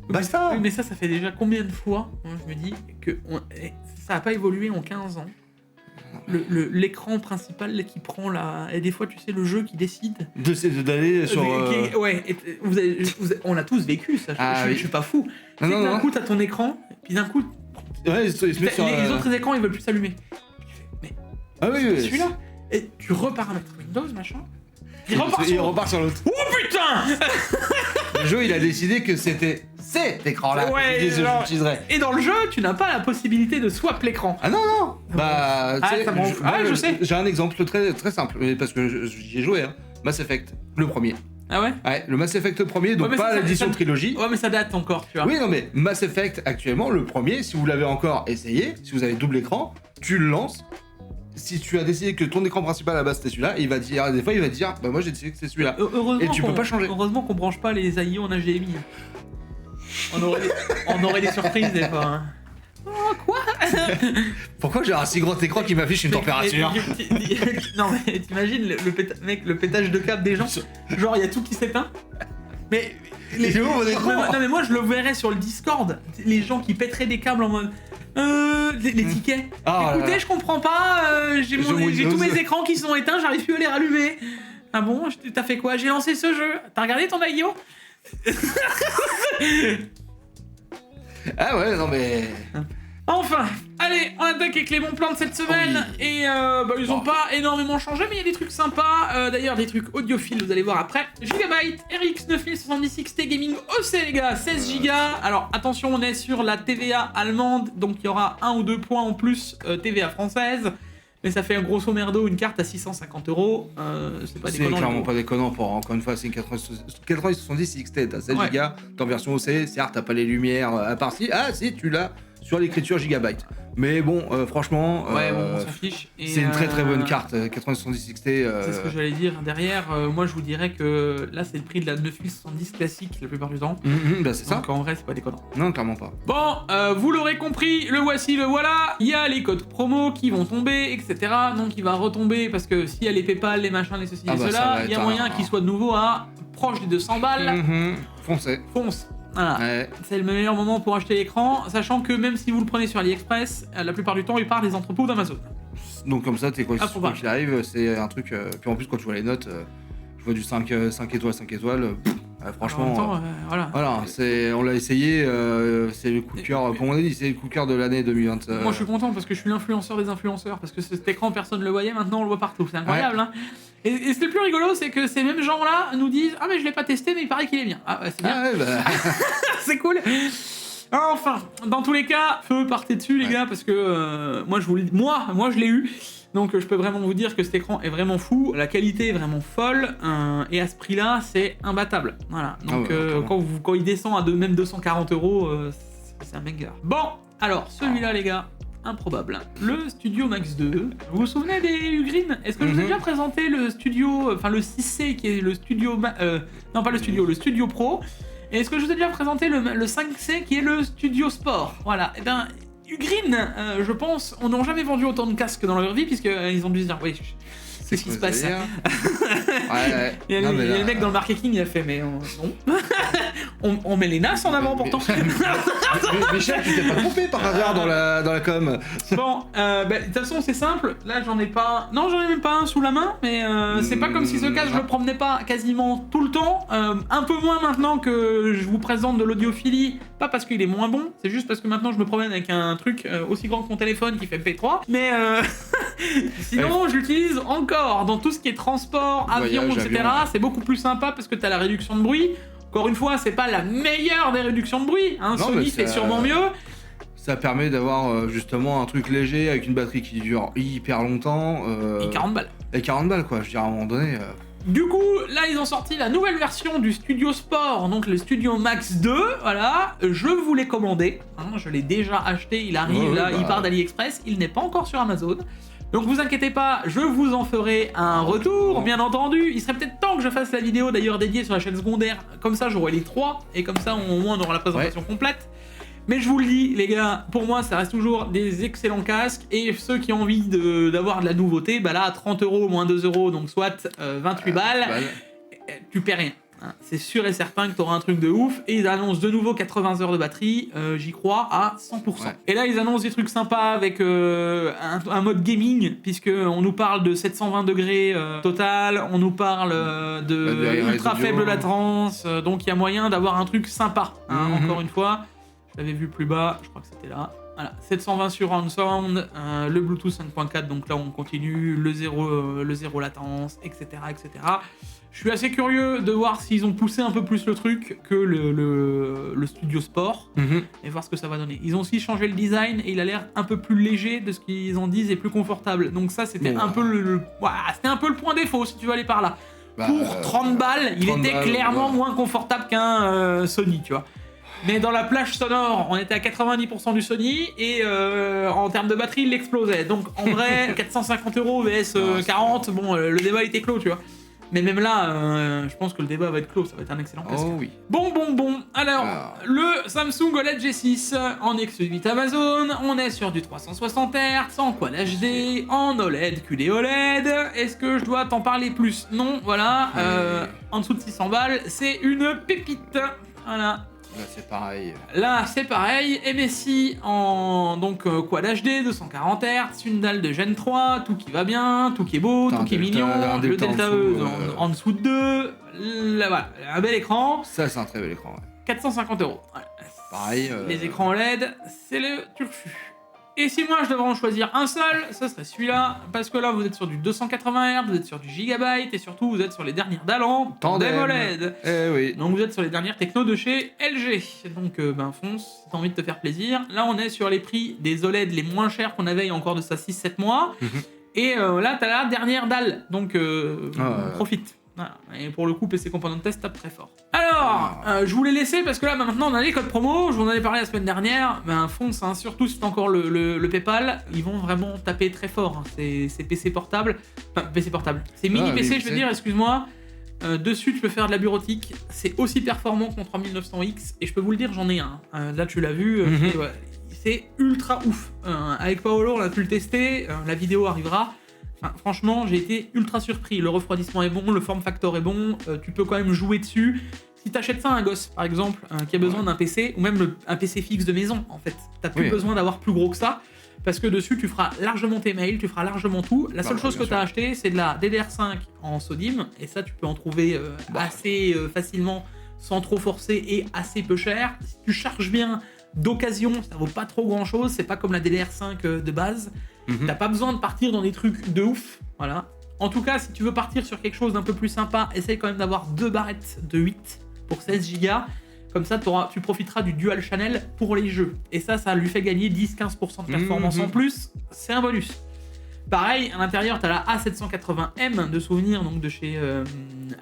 Basta. Oui, mais ça fait déjà combien de fois, moi, je me dis, que ça a pas évolué en 15 ans. L'écran principal qui prend la... Et des fois, tu sais, le jeu qui décide. D'aller sur. Ouais, on a tous vécu ça, je suis pas fou. Tu sais que d'un coup, t'as ton écran, puis d'un coup, Ouais, il se met sur. les autres écrans, ils veulent plus s'allumer. Mais Ah oui, oui. celui-là, et tu reparamètres Windows, machin. Il Il repart sur l'autre. Oh putain. Le jeu, il a décidé que c'était cet écran-là Ouais, que genre- j'utiliserais. Et dans le jeu, tu n'as pas la possibilité de swap l'écran. Ah non, non. Bah, Ah, tu sais, ça me rend fou. Ah, je sais. J'ai un exemple très, très simple, mais parce que j'y ai joué, hein. Mass Effect, le premier. Ah ouais? Ouais, le Mass Effect premier, donc Ouais, mais pas ça, l'édition ça- trilogie. Ouais, mais ça date encore, tu vois. Oui, non, mais Mass Effect, actuellement, le premier, si vous l'avez encore essayé, si vous avez double écran, tu le lances. Si tu as décidé que ton écran principal à la base c'était celui-là, il va dire, des fois il va dire, bah moi j'ai décidé que c'est celui-là. Heureusement Et tu peux pas changer. Heureusement qu'on branche pas les AIO en HDMI. On aurait des surprises des fois. Hein. Oh, quoi? Pourquoi j'ai un si grand écran qui m'affiche une température? Non, mais t'imagines le pétage de câble des gens? Genre, il y a tout qui s'éteint. Mais. Il est où, mon écran? Non, mais moi je le verrais sur le Discord. Les gens qui pèteraient des câbles en mode. Les tickets. Ah, Écoutez, là, là. je comprends pas. J'ai tous Windows. mes écrans qui sont éteints, j'arrive plus à les rallumer. Ah bon? T'as fait quoi? J'ai lancé ce jeu. T'as regardé ton IO? Ah ouais, non mais. Enfin, allez, on attaque avec les bons plans de cette semaine. Oui. Et ils ont pas énormément changé, mais il y a des trucs sympas. D'ailleurs, des trucs audiophiles, vous allez voir après. Gigabyte RX 9070 XT Gaming OC, les gars, 16 Go. Alors attention, on est sur la TVA allemande, donc il y aura 1 ou 2 points en plus TVA française. Mais ça fait grosso merdo une carte à 650 €. C'est pas C'est déconnant. clairement pas déconnant pour, encore une fois, c'est une 8070 XT, t'as 16 Ouais. Go, t'es en version OC, certes t'as pas les lumières à part si, si tu l'as sur l'écriture Gigabyte. Mais bon, franchement, Ouais, bon, on s'en fiche. Et, c'est une très très bonne carte, 8070 XT. C'est ce que j'allais dire. Derrière, moi je vous dirais que là c'est le prix de la 9070 classique la plupart du temps. Bah c'est ça. Donc en vrai c'est pas déconnant. Non, clairement pas. Bon, vous l'aurez compris, le voici, le voilà. Il y a les codes promo qui vont tomber, etc. Donc il va retomber parce que s'il y a les PayPal, les machins, les ceci, Ah les bah, ça cela, va il y a être moyen un- qu'il soit de nouveau à proche des 200 balles. Foncez. Fonce. Voilà. Ouais. C'est le meilleur moment pour acheter l'écran, sachant que même si vous le prenez sur AliExpress, la plupart du temps il part des entrepôts d'Amazon. Donc comme ça, t'es quoi, Ah, quoi qu'il arrive, c'est un truc. Puis en plus, quand tu vois les notes, je vois du 5 étoiles, 5 étoiles. Franchement. En même temps, voilà. Voilà, on l'a essayé, c'est le coup de cœur, comme on a dit, c'est le coup de cœur de l'année 2020. Moi je suis content parce que je suis l'influenceur des influenceurs, parce que cet écran personne ne le voyait, maintenant on le voit partout, c'est incroyable. Hein. Et ce qui est le plus rigolo, c'est que ces mêmes gens-là nous disent « Ah mais je l'ai pas testé mais il paraît qu'il est bien ». Ah ouais, c'est bien, Ah ouais, bah. c'est cool. Enfin, dans tous les cas, feu, partez dessus les gars, parce que moi je vous le dis, moi je l'ai eu. Donc je peux vraiment vous dire que cet écran est vraiment fou, la qualité est vraiment folle, et à ce prix-là, c'est imbattable. Voilà, donc quand il descend à même 240 €, c'est un banger. Bon, alors celui-là les gars, improbable. Le Studio Max 2. Vous vous souvenez des Ugreen? Est-ce que je vous ai déjà présenté le Studio, enfin le 6C qui est le Studio, non pas le Studio, le Studio Pro. Et est-ce que je vous ai déjà présenté le 5C qui est le Studio Sport? Voilà, et bien Ugreen, je pense, n'ont jamais vendu autant de casques dans leur vie puisqu'ils ont dû se dire, oui, qu'est-ce qui se passe? Ouais. Il y a le mec dans le marketing, il a fait, mais non. on met les NAS en avant pourtant. Michel, tu t'es pas trompé par hasard dans la com. Bon, de toute façon, c'est simple. Là, j'en ai pas. Non, j'en ai même pas un sous la main, mais c'est pas comme si ce casque, je le promenais pas quasiment tout le temps. Un peu moins maintenant que je vous présente de l'audiophilie. Pas parce qu'il est moins bon, c'est juste parce que maintenant je me promène avec un truc aussi grand que mon téléphone qui fait MP3. Mais sinon, je l'utilise encore dans tout ce qui est transport, avion, etc. C'est beaucoup plus sympa parce que t'as la réduction de bruit. Encore une fois, c'est pas la meilleure des réductions de bruit. Hein. Sony fait sûrement mieux. Ça permet d'avoir justement un truc léger avec une batterie qui dure hyper longtemps. Et 40 balles. Et 40 balles quoi, je dirais à un moment donné. Du coup, là ils ont sorti la nouvelle version du Studio Sport, donc le Studio Max 2, voilà. Je vous l'ai commandé, hein, je l'ai déjà acheté, il arrive il part d'AliExpress, il n'est pas encore sur Amazon. Donc vous inquiétez pas, je vous en ferai un retour, bien entendu. Il serait peut-être temps que je fasse la vidéo d'ailleurs dédiée sur la chaîne secondaire, comme ça j'aurai les 3, et comme ça au moins on aura la présentation complète. Mais je vous le dis, les gars, pour moi, ça reste toujours des excellents casques. Et ceux qui ont envie d'avoir de la nouveauté, bah là, 30 €, moins 2 €, donc soit 28 balles, tu perds rien. Hein. C'est sûr et certain que tu auras un truc de ouf. Et ils annoncent de nouveau 80 heures de batterie, j'y crois, à 100%. Ouais. Et là, ils annoncent des trucs sympas avec un mode gaming, puisqu'on nous parle de 720 degrés total, on nous parle de ultra faible latence, donc il y a moyen d'avoir un truc sympa, hein, encore une fois. Je l'avais vu plus bas, je crois que c'était là. Voilà, 720 surround sound, le Bluetooth 5.4, donc là on continue, le zéro latence, etc., etc. Je suis assez curieux de voir s'ils ont poussé un peu plus le truc que le Studio Sport, et voir ce que ça va donner. Ils ont aussi changé le design, et il a l'air un peu plus léger de ce qu'ils en disent, et plus confortable. Donc ça, c'était un peu c'était un peu le point défaut, si tu veux aller par là. Pour 30 balles, il était clairement moins confortable qu'un Sony, tu vois. Mais dans la plage sonore, on était à 90% du Sony, et en termes de batterie, il explosait. Donc en vrai, 450 € vs 40, bon, le débat était clos, tu vois. Mais même là, je pense que le débat va être clos, ça va être un excellent casque. Oh oui. Bon. Alors, le Samsung OLED G6 en exclusivité Amazon, on est sur du 360 Hz, en Quad HD, en OLED, QD OLED. Est-ce que je dois t'en parler plus? Non, voilà. En dessous de 600 balles, c'est une pépite. Voilà. Là, c'est pareil. MSI en Quad HD, 240 Hz, une dalle de Gen 3, tout qui va bien, tout qui est beau, tout qui est mignon. Le Delta E en dessous de 2. Là, voilà, un bel écran. Ça, c'est un très bel écran. Ouais. 450 €. Ouais. Pareil. Les écrans OLED, c'est le turfu. Et si moi je devrais en choisir un seul, ce serait celui-là, parce que là vous êtes sur du 280 Hz, vous êtes sur du Gigabyte, et surtout vous êtes sur les dernières dalles en tandem OLED. Oui. Donc vous êtes sur les dernières techno de chez LG. Donc fonce, si t'as envie de te faire plaisir. Là on est sur les prix des OLED les moins chers qu'on avait il y a encore de ça 6-7 mois. Et là t'as la dernière dalle, donc profite. Voilà. Et pour le coup, PC Component Test tape très fort. Alors, je voulais laisser parce que là, maintenant, on a les codes promo. Je vous en avais parlé la semaine dernière. Fonce, hein, surtout si c'est encore le PayPal, ils vont vraiment taper très fort. Hein. C'est PC portable. Enfin, PC portable. C'est mini PC, je veux dire, excuse-moi. Dessus, tu peux faire de la bureautique. C'est aussi performant que mon 3900X. Et je peux vous le dire, j'en ai un. Là, tu l'as vu. C'est ultra ouf. Avec Paolo, on a pu le tester. La vidéo arrivera. Enfin, franchement, j'ai été ultra surpris. Le refroidissement est bon, le form factor est bon, tu peux quand même jouer dessus. Si t'achètes ça à un gosse, par exemple, qui a besoin d'un PC, ou même un PC fixe de maison, en fait, t'as plus besoin d'avoir plus gros que ça, parce que dessus, tu feras largement tes mails, tu feras largement tout. La seule chose que t'as acheté, c'est de la DDR5 en SODIMM, et ça, tu peux en trouver assez facilement, sans trop forcer, et assez peu cher. Si tu charges bien d'occasion, ça vaut pas trop grand-chose, c'est pas comme la DDR5 de base. T'as pas besoin de partir dans des trucs de ouf, voilà. En tout cas, si tu veux partir sur quelque chose d'un peu plus sympa, essaye quand même d'avoir 2 barrettes de 8 pour 16 Go. Comme ça, tu profiteras du dual channel pour les jeux. Et ça lui fait gagner 10-15% de performance en plus. C'est un bonus. Pareil, à l'intérieur, t'as la A780M de souvenir, donc de chez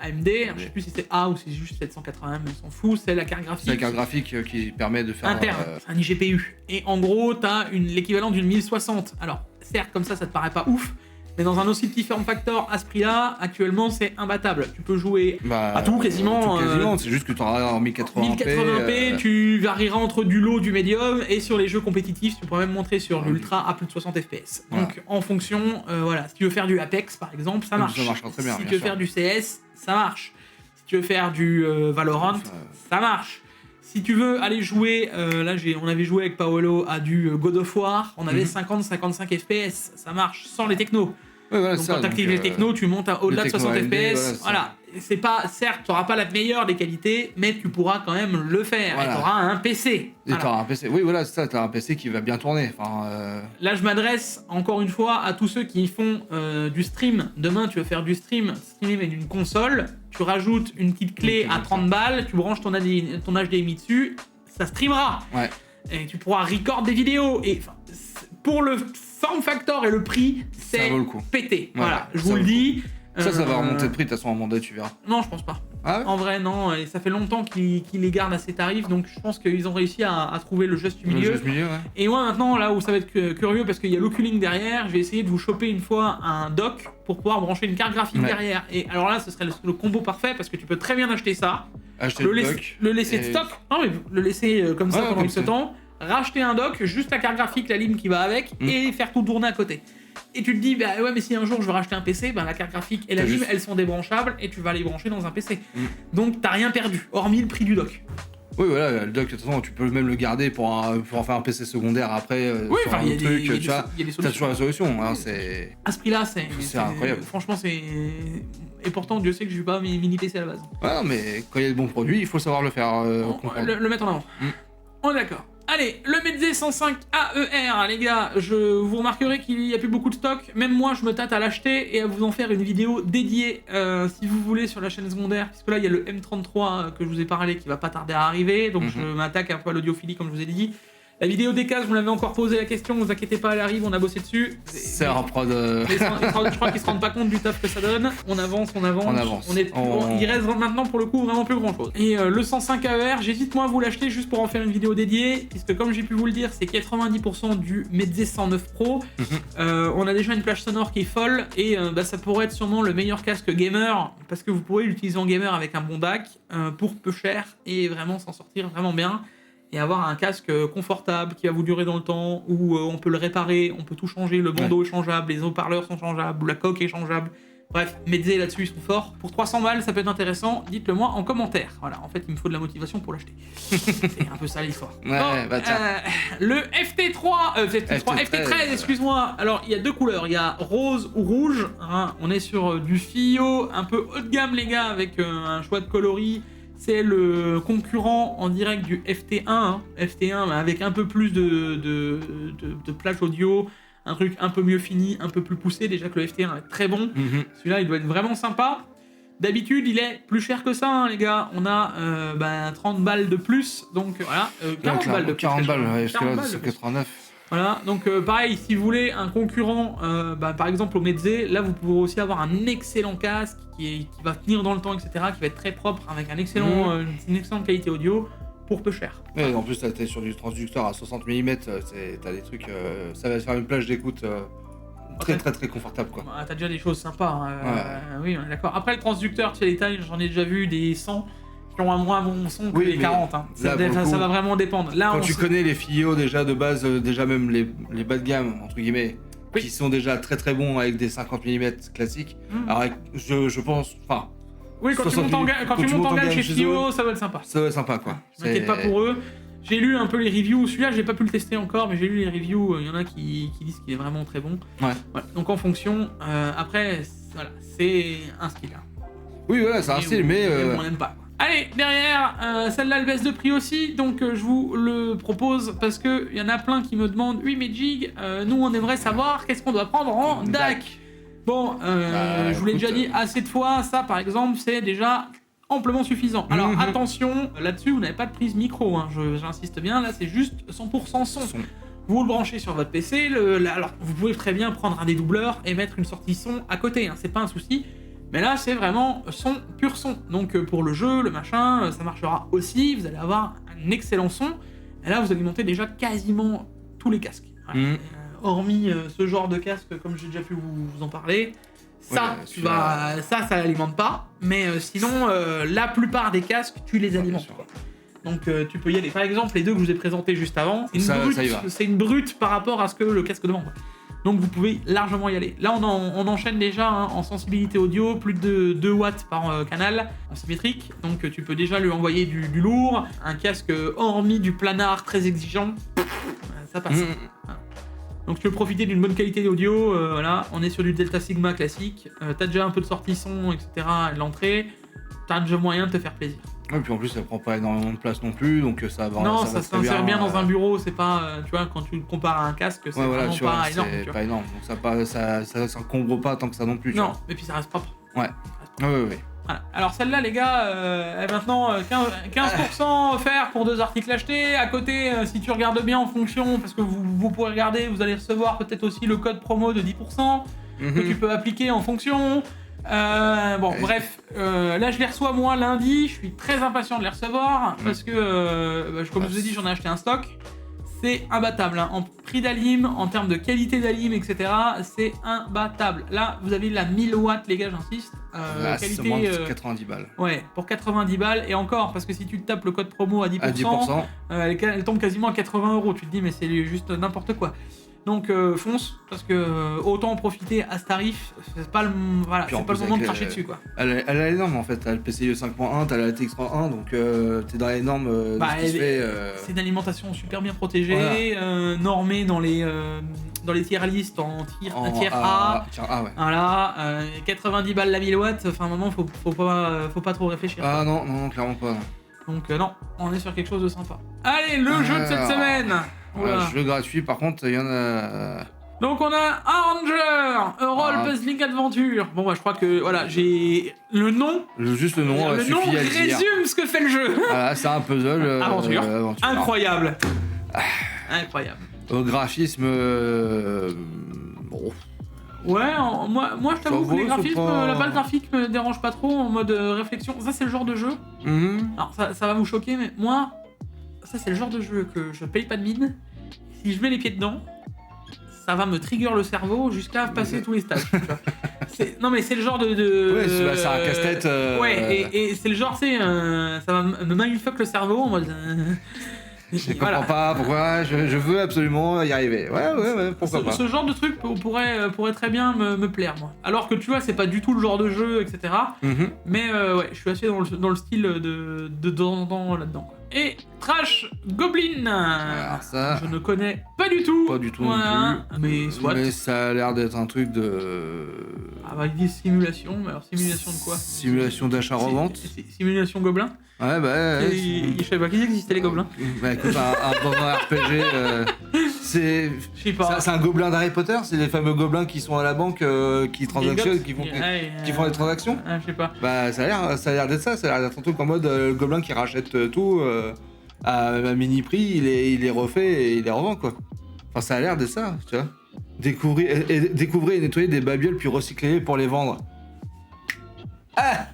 AMD. Je sais plus si c'est A ou si c'est juste 780M, on s'en fout. C'est la carte graphique. C'est la carte graphique qui permet de faire... interne, un iGPU. Et en gros, t'as l'équivalent d'une 1060. Alors, certes, comme ça te paraît pas ouf, mais dans un aussi petit form factor à ce prix-là, actuellement, c'est imbattable. Tu peux jouer à tout quasiment. C'est juste que tu auras en 1080p. 1080p, tu varieras entre du low, du médium, et sur les jeux compétitifs, tu pourrais même montrer sur l'ultra à plus de 60 fps. Donc, en fonction, voilà, si tu veux faire du Apex, par exemple, ça marche. Ça marchera très bien. Si tu veux faire du CS, ça marche. Si tu veux faire du Valorant, ça marche. Si tu veux aller jouer, là on avait joué avec Paolo à du God of War, on avait 50-55 FPS, ça marche sans les technos. Ouais, voilà, donc quand tu actives les technos, tu montes au-delà de 60 FPS. Voilà. C'est pas, certes, tu n'auras pas la meilleure des qualités, mais tu pourras quand même le faire. Voilà. Et tu auras un PC. Et tu auras un PC. Oui, voilà, c'est ça, tu as un PC qui va bien tourner. Enfin, Là, je m'adresse encore une fois à tous ceux qui font du stream. Demain, tu veux faire du stream avec une console, tu rajoutes une petite clé à 30 balles, tu branches ton HDMI dessus, ça streamera. Ouais. Et tu pourras record des vidéos. Et pour le form factor et le prix, c'est pété. Ouais, voilà, je vous le dis. Ça va remonter de prix, de toute façon, à un moment donné, tu verras. Non, je pense pas. Ah ouais, en vrai, non. Et ça fait longtemps qu'ils les gardent à ces tarifs, donc je pense qu'ils ont réussi à trouver le juste milieu. Le juste milieu, ouais. Et moi, maintenant, là où ça va être curieux, parce qu'il y a l'Oculink derrière, je vais essayer de vous choper une fois un dock pour pouvoir brancher une carte graphique derrière. Et alors là, ce serait le combo parfait, parce que tu peux très bien acheter ça, le laisser de stock, non, mais le laisser comme ça pendant ce temps, racheter un dock, juste la carte graphique, la ligne qui va avec, et faire tout tourner à côté. Et tu te dis, bah ouais, mais si un jour je veux racheter un PC, bah la carte graphique et la lime, elles sont débranchables et tu vas les brancher dans un PC. Donc t'as rien perdu, hormis le prix du dock. Oui, voilà, le dock, de toute façon, tu peux même le garder pour en faire un PC secondaire après. Oui, enfin, il y a des solutions. T'as toujours la solution. Hein, c'est... À ce prix-là, c'est incroyable. Franchement, c'est. Et pourtant, Dieu sait que je suis pas mini PC à la base. Ouais, non, mais quand il y a de bons produits, il faut savoir le faire. Le mettre en avant. On est d'accord. Allez, le Meze 105 AER, les gars, vous remarquerez qu'il n'y a plus beaucoup de stock. Même moi, je me tâte à l'acheter et à vous en faire une vidéo dédiée, si vous voulez, sur la chaîne secondaire. Puisque là, il y a le M33 que je vous ai parlé qui va pas tarder à arriver. Donc, je m'attaque un peu à l'audiophilie, comme je vous ai dit. La vidéo des cases, vous l'avez encore posé la question, ne vous inquiétez pas, elle arrive, on a bossé dessus. C'est en prod. Je crois qu'ils se rendent pas compte du taf que ça donne. On avance. Il reste maintenant pour le coup vraiment plus grand chose. Et le 105 AER, j'hésite moi à vous l'acheter juste pour en faire une vidéo dédiée, puisque comme j'ai pu vous le dire, c'est 90% du Meze 109 Pro. On a déjà une plage sonore qui est folle, et ça pourrait être sûrement le meilleur casque gamer, parce que vous pourrez l'utiliser en gamer avec un bon DAC, pour peu cher, et vraiment s'en sortir vraiment bien. Et avoir un casque confortable qui va vous durer dans le temps, où on peut le réparer, on peut tout changer, le bandeau est changeable, les haut-parleurs sont changeables, la coque est changeable. Bref, Meze là-dessus, ils sont forts. Pour 300 balles, ça peut être intéressant, dites-le moi en commentaire. Voilà, en fait, il me faut de la motivation pour l'acheter. C'est un peu ça l'histoire. Le FT13, excuse-moi. Alors, il y a deux couleurs, il y a rose ou rouge. Hein. On est sur du FiiO, un peu haut de gamme, les gars, avec un choix de coloris. C'est le concurrent en direct du FT1, hein. FT1 avec un peu plus de plage audio, un truc un peu mieux fini, un peu plus poussé, déjà que le FT1 est très bon. Celui-là, il doit être vraiment sympa. D'habitude, il est plus cher que ça, hein, les gars. On a 30 balles de plus, donc voilà, 40 balles de plus. 40 balles, ouais, parce que là, c'est 89. Voilà, donc pareil, si vous voulez un concurrent, par exemple au Meze, là vous pouvez aussi avoir un excellent casque qui va tenir dans le temps, etc., qui va être très propre, avec une excellente qualité audio, pour peu cher. Ouais, en plus, là, t'es sur du transducteur à 60 mm, t'as des trucs, ça va te faire une plage d'écoute très confortable, quoi. T'as déjà des choses sympas, hein, oui, on est d'accord. Après, le transducteur, tu sais, les tailles, j'en ai déjà vu des 100 qui ont un moins bon son que les 40. Hein. Ça va vraiment dépendre. Là, quand tu connais les FiiO déjà de base, déjà même les bas de gamme, entre guillemets, qui sont déjà très bons avec des 50 mm classiques, alors je pense... Enfin, oui, quand tu montes en gamme chez FiiO, ça va être sympa. Ça va être sympa, quoi. Ne t'inquiète pas pour eux. J'ai lu un peu les reviews. Celui-là, j'ai pas pu le tester encore, mais j'ai lu les reviews. Il y en a qui disent qu'il est vraiment très bon. Voilà. Donc en fonction, après, voilà, c'est un style. Oui, voilà, c'est un style, mais... on n'aime pas. Allez, derrière, celle-là, elle baisse de prix aussi, donc je vous le propose parce qu'il y en a plein qui me demandent « Oui, mais Jig, nous, on aimerait savoir qu'est-ce qu'on doit prendre en DAC ?» Bon, je vous l'ai déjà dit assez de fois, ça, par exemple, c'est déjà amplement suffisant. Alors, attention, là-dessus, vous n'avez pas de prise micro, hein, j'insiste bien, là, c'est juste 100% son. Vous le branchez sur votre PC, alors vous pouvez très bien prendre un dédoubleur et mettre une sortie son à côté, hein, c'est pas un souci. Mais là, c'est vraiment son, pur son. Donc pour le jeu, le machin, ça marchera aussi, vous allez avoir un excellent son. Et là, vous alimentez déjà quasiment tous les casques. Voilà. Hormis ce genre de casque, comme j'ai déjà pu vous en parler, ça, ça l'alimente pas. Mais sinon, la plupart des casques, tu les alimentes. Quoi. Donc tu peux y aller. Par exemple, les deux que je vous ai présentés juste avant, c'est une brute par rapport à ce que le casque demande. Donc vous pouvez largement y aller. Là, on enchaîne déjà hein, en sensibilité audio, plus de 2 watts par canal, en symétrique. Donc tu peux déjà lui envoyer du lourd. Un casque hormis du planard très exigeant, ça passe. Voilà. Donc tu peux profiter d'une bonne qualité d'audio. Voilà, on est sur du Delta Sigma classique. T'as déjà un peu de sortie son, etc. et de l'entrée. T'as déjà moyen de te faire plaisir. Et puis en plus, ça prend pas énormément de place non plus, donc ça va. Non, ça s'insère bien dans un bureau, c'est pas. Tu vois, quand tu le compares à un casque, c'est vraiment pas énorme. C'est pas énorme, donc ça s'encombre pas tant que ça non plus. Non, et puis ça reste propre. Ouais. Voilà. Alors celle-là, les gars, est maintenant 15% offert pour 2 articles achetés. À côté, si tu regardes bien en fonction, parce que vous pourrez regarder, vous allez recevoir peut-être aussi le code promo de 10% que tu peux appliquer en fonction. Bref, là je les reçois moi lundi, je suis très impatient de les recevoir parce que, comme je vous ai dit, j'en ai acheté un stock. C'est imbattable, hein. En prix d'alim, en termes de qualité d'alim, etc. C'est imbattable. Là, vous avez la 1000 watts, les gars, j'insiste. Là, qualité, c'est moins de 90 balles. Ouais, pour 90 balles, et encore, parce que si tu tapes le code promo à 10%, elle tombe quasiment à 80 €. Tu te dis, mais c'est juste n'importe quoi. Donc fonce, parce que autant en profiter à ce tarif, c'est pas le moment de cracher dessus quoi. Elle a les normes en fait, t'as le PCIe 5.1, t'as la TX 3.1, donc t'es dans les normes de ce qui se fait. C'est une alimentation super bien protégée, normée dans les tier list en tier A. Tier A, ouais. Voilà, 90 balles la 1000 watts, enfin à un moment faut pas trop réfléchir. Ah non, clairement pas. Non. Donc non, on est sur quelque chose de sympa. Allez, le jeu de cette semaine. Voilà. Jeu gratuit, par contre, il y en a. Donc on a Arranger, A Role Puzzling Adventure. Bon, bah, je crois que voilà, j'ai le nom. Juste le nom. Le nom résume ce que fait le jeu. Voilà, c'est un puzzle. Aventure. Incroyable. Incroyable. Au graphisme. Bon. Ouais, moi je t'avoue que les graphismes, la balle graphique me dérange pas trop en mode réflexion. Ça, c'est le genre de jeu. Alors, ça va vous choquer, mais moi. Ça, c'est le genre de jeu que je paye pas de mine. Si je mets les pieds dedans, ça va me trigger le cerveau jusqu'à passer tous les stages. Non, mais c'est le genre de. Ouais, c'est un casse-tête. Ouais, et c'est le genre, ça va me mindfuck le cerveau en mode. Je comprends pas pourquoi, je veux absolument y arriver. Ouais, pourquoi pas. Ce genre de truc pourrait très bien me plaire, moi. Alors que tu vois, c'est pas du tout le genre de jeu, etc. Mais ouais, je suis assez dans le style de dans là-dedans. Et Trash Goblin. Alors ça, je ne connais pas du tout. Pas du tout non plus. Mais soit. Mais ça a l'air d'être un truc de. Ah bah ils disent simulation, mais alors simulation de quoi? Simulation d'achat-revente. Simulation gobelin. Ouais, bah. Je savais pas qu'ils existaient les gobelins. Bah écoute, un bon RPG, c'est. Je sais pas. C'est un gobelin d'Harry Potter, c'est les fameux gobelins qui sont à la banque, qui transactionnent, qui font des transactions. Je sais pas. Bah ça a l'air d'être ça, ça a l'air d'être un truc en mode le gobelin qui rachète tout à mini prix, il les refait et il les revend quoi. Enfin ça a l'air d'être ça, tu vois. Découvrir et nettoyer des babioles puis recycler pour les vendre. Ah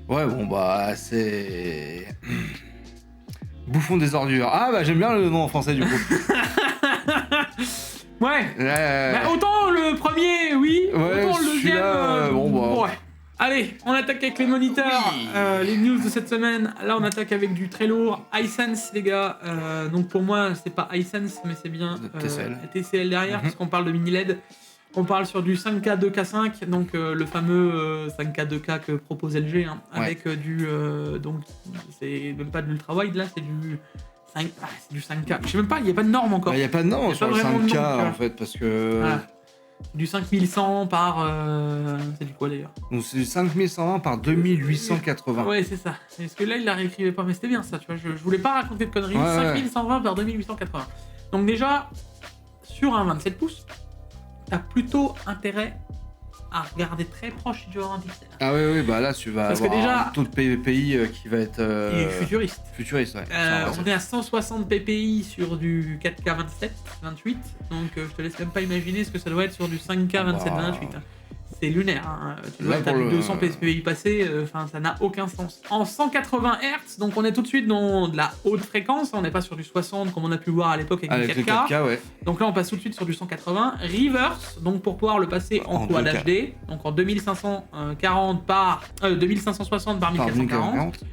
ouais bon bah c'est... Bouffon des ordures. Ah bah j'aime bien le nom en français du coup. Ouais. Bah, autant le premier oui, autant le deuxième. Bon bah. Ouais. Allez, on attaque avec les moniteurs. Oui. Les news de cette semaine. Là, on attaque avec du très lourd. Hisense, les gars. Donc pour moi, c'est pas Hisense, mais c'est bien TCL derrière, puisqu'on parle de mini LED. On parle sur du 5K 2K5, donc le fameux 5K 2K que propose LG, hein, avec donc c'est même pas de l'ultra wide là, c'est du 5K. Je sais même pas, il y a pas de norme encore. Il y a pas de norme sur le 5K en fait parce que du 5100 par c'est du quoi d'ailleurs? Donc c'est du 5120 par 2880. Ouais, c'est ça. Parce que là il la réécrivait pas, mais c'était bien ça, tu vois. Je voulais pas raconter de conneries. 5120 par 2880. Donc déjà sur un 27 pouces. T'as plutôt intérêt à regarder très proche si tu veux avoir un pixel. Ah oui, bah là tu vas Parce que avoir déjà- un taux de PPI qui va être Il est futuriste. futuriste, ouais. On est à 160 ppi sur du 4K 27, 28, donc je te laisse même pas imaginer ce que ça doit être sur du 5K 27, 28. C'est lunaire, hein. Tu vois, Là, t'as pour du le- 200 ppi passé, ça n'a aucun sens. En 180 Hz, donc on est tout de suite dans de la haute fréquence, on n'est pas sur du 60 comme on a pu voir à l'époque avec, Avec du le 4K. 4K, ouais. Donc là on passe tout de suite sur du 180. Reverse, donc pour pouvoir le passer en En Quad 2K. HD, donc en 2540 par 2560 par Par 1440. 1440.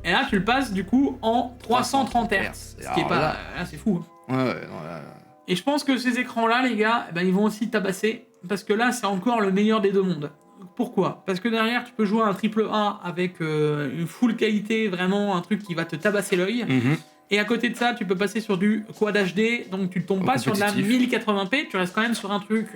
Et là tu le passes du coup en 330 Hz. Hz. Ce qui est Alors pas. là- Là c'est fou. Hein. Ouais, non, là- Et je pense que ces écrans-là, les gars, eh ben, ils vont aussi tabasser, parce que là, c'est encore le meilleur des deux mondes. Pourquoi? Parce que derrière, tu peux jouer à un triple A avec une full qualité, vraiment un truc qui va te tabasser l'œil. Mhm. Et à côté de ça, tu peux passer sur du Quad HD, donc tu tombes pas sur de la Compétitif. 1080p, tu restes quand même sur un truc,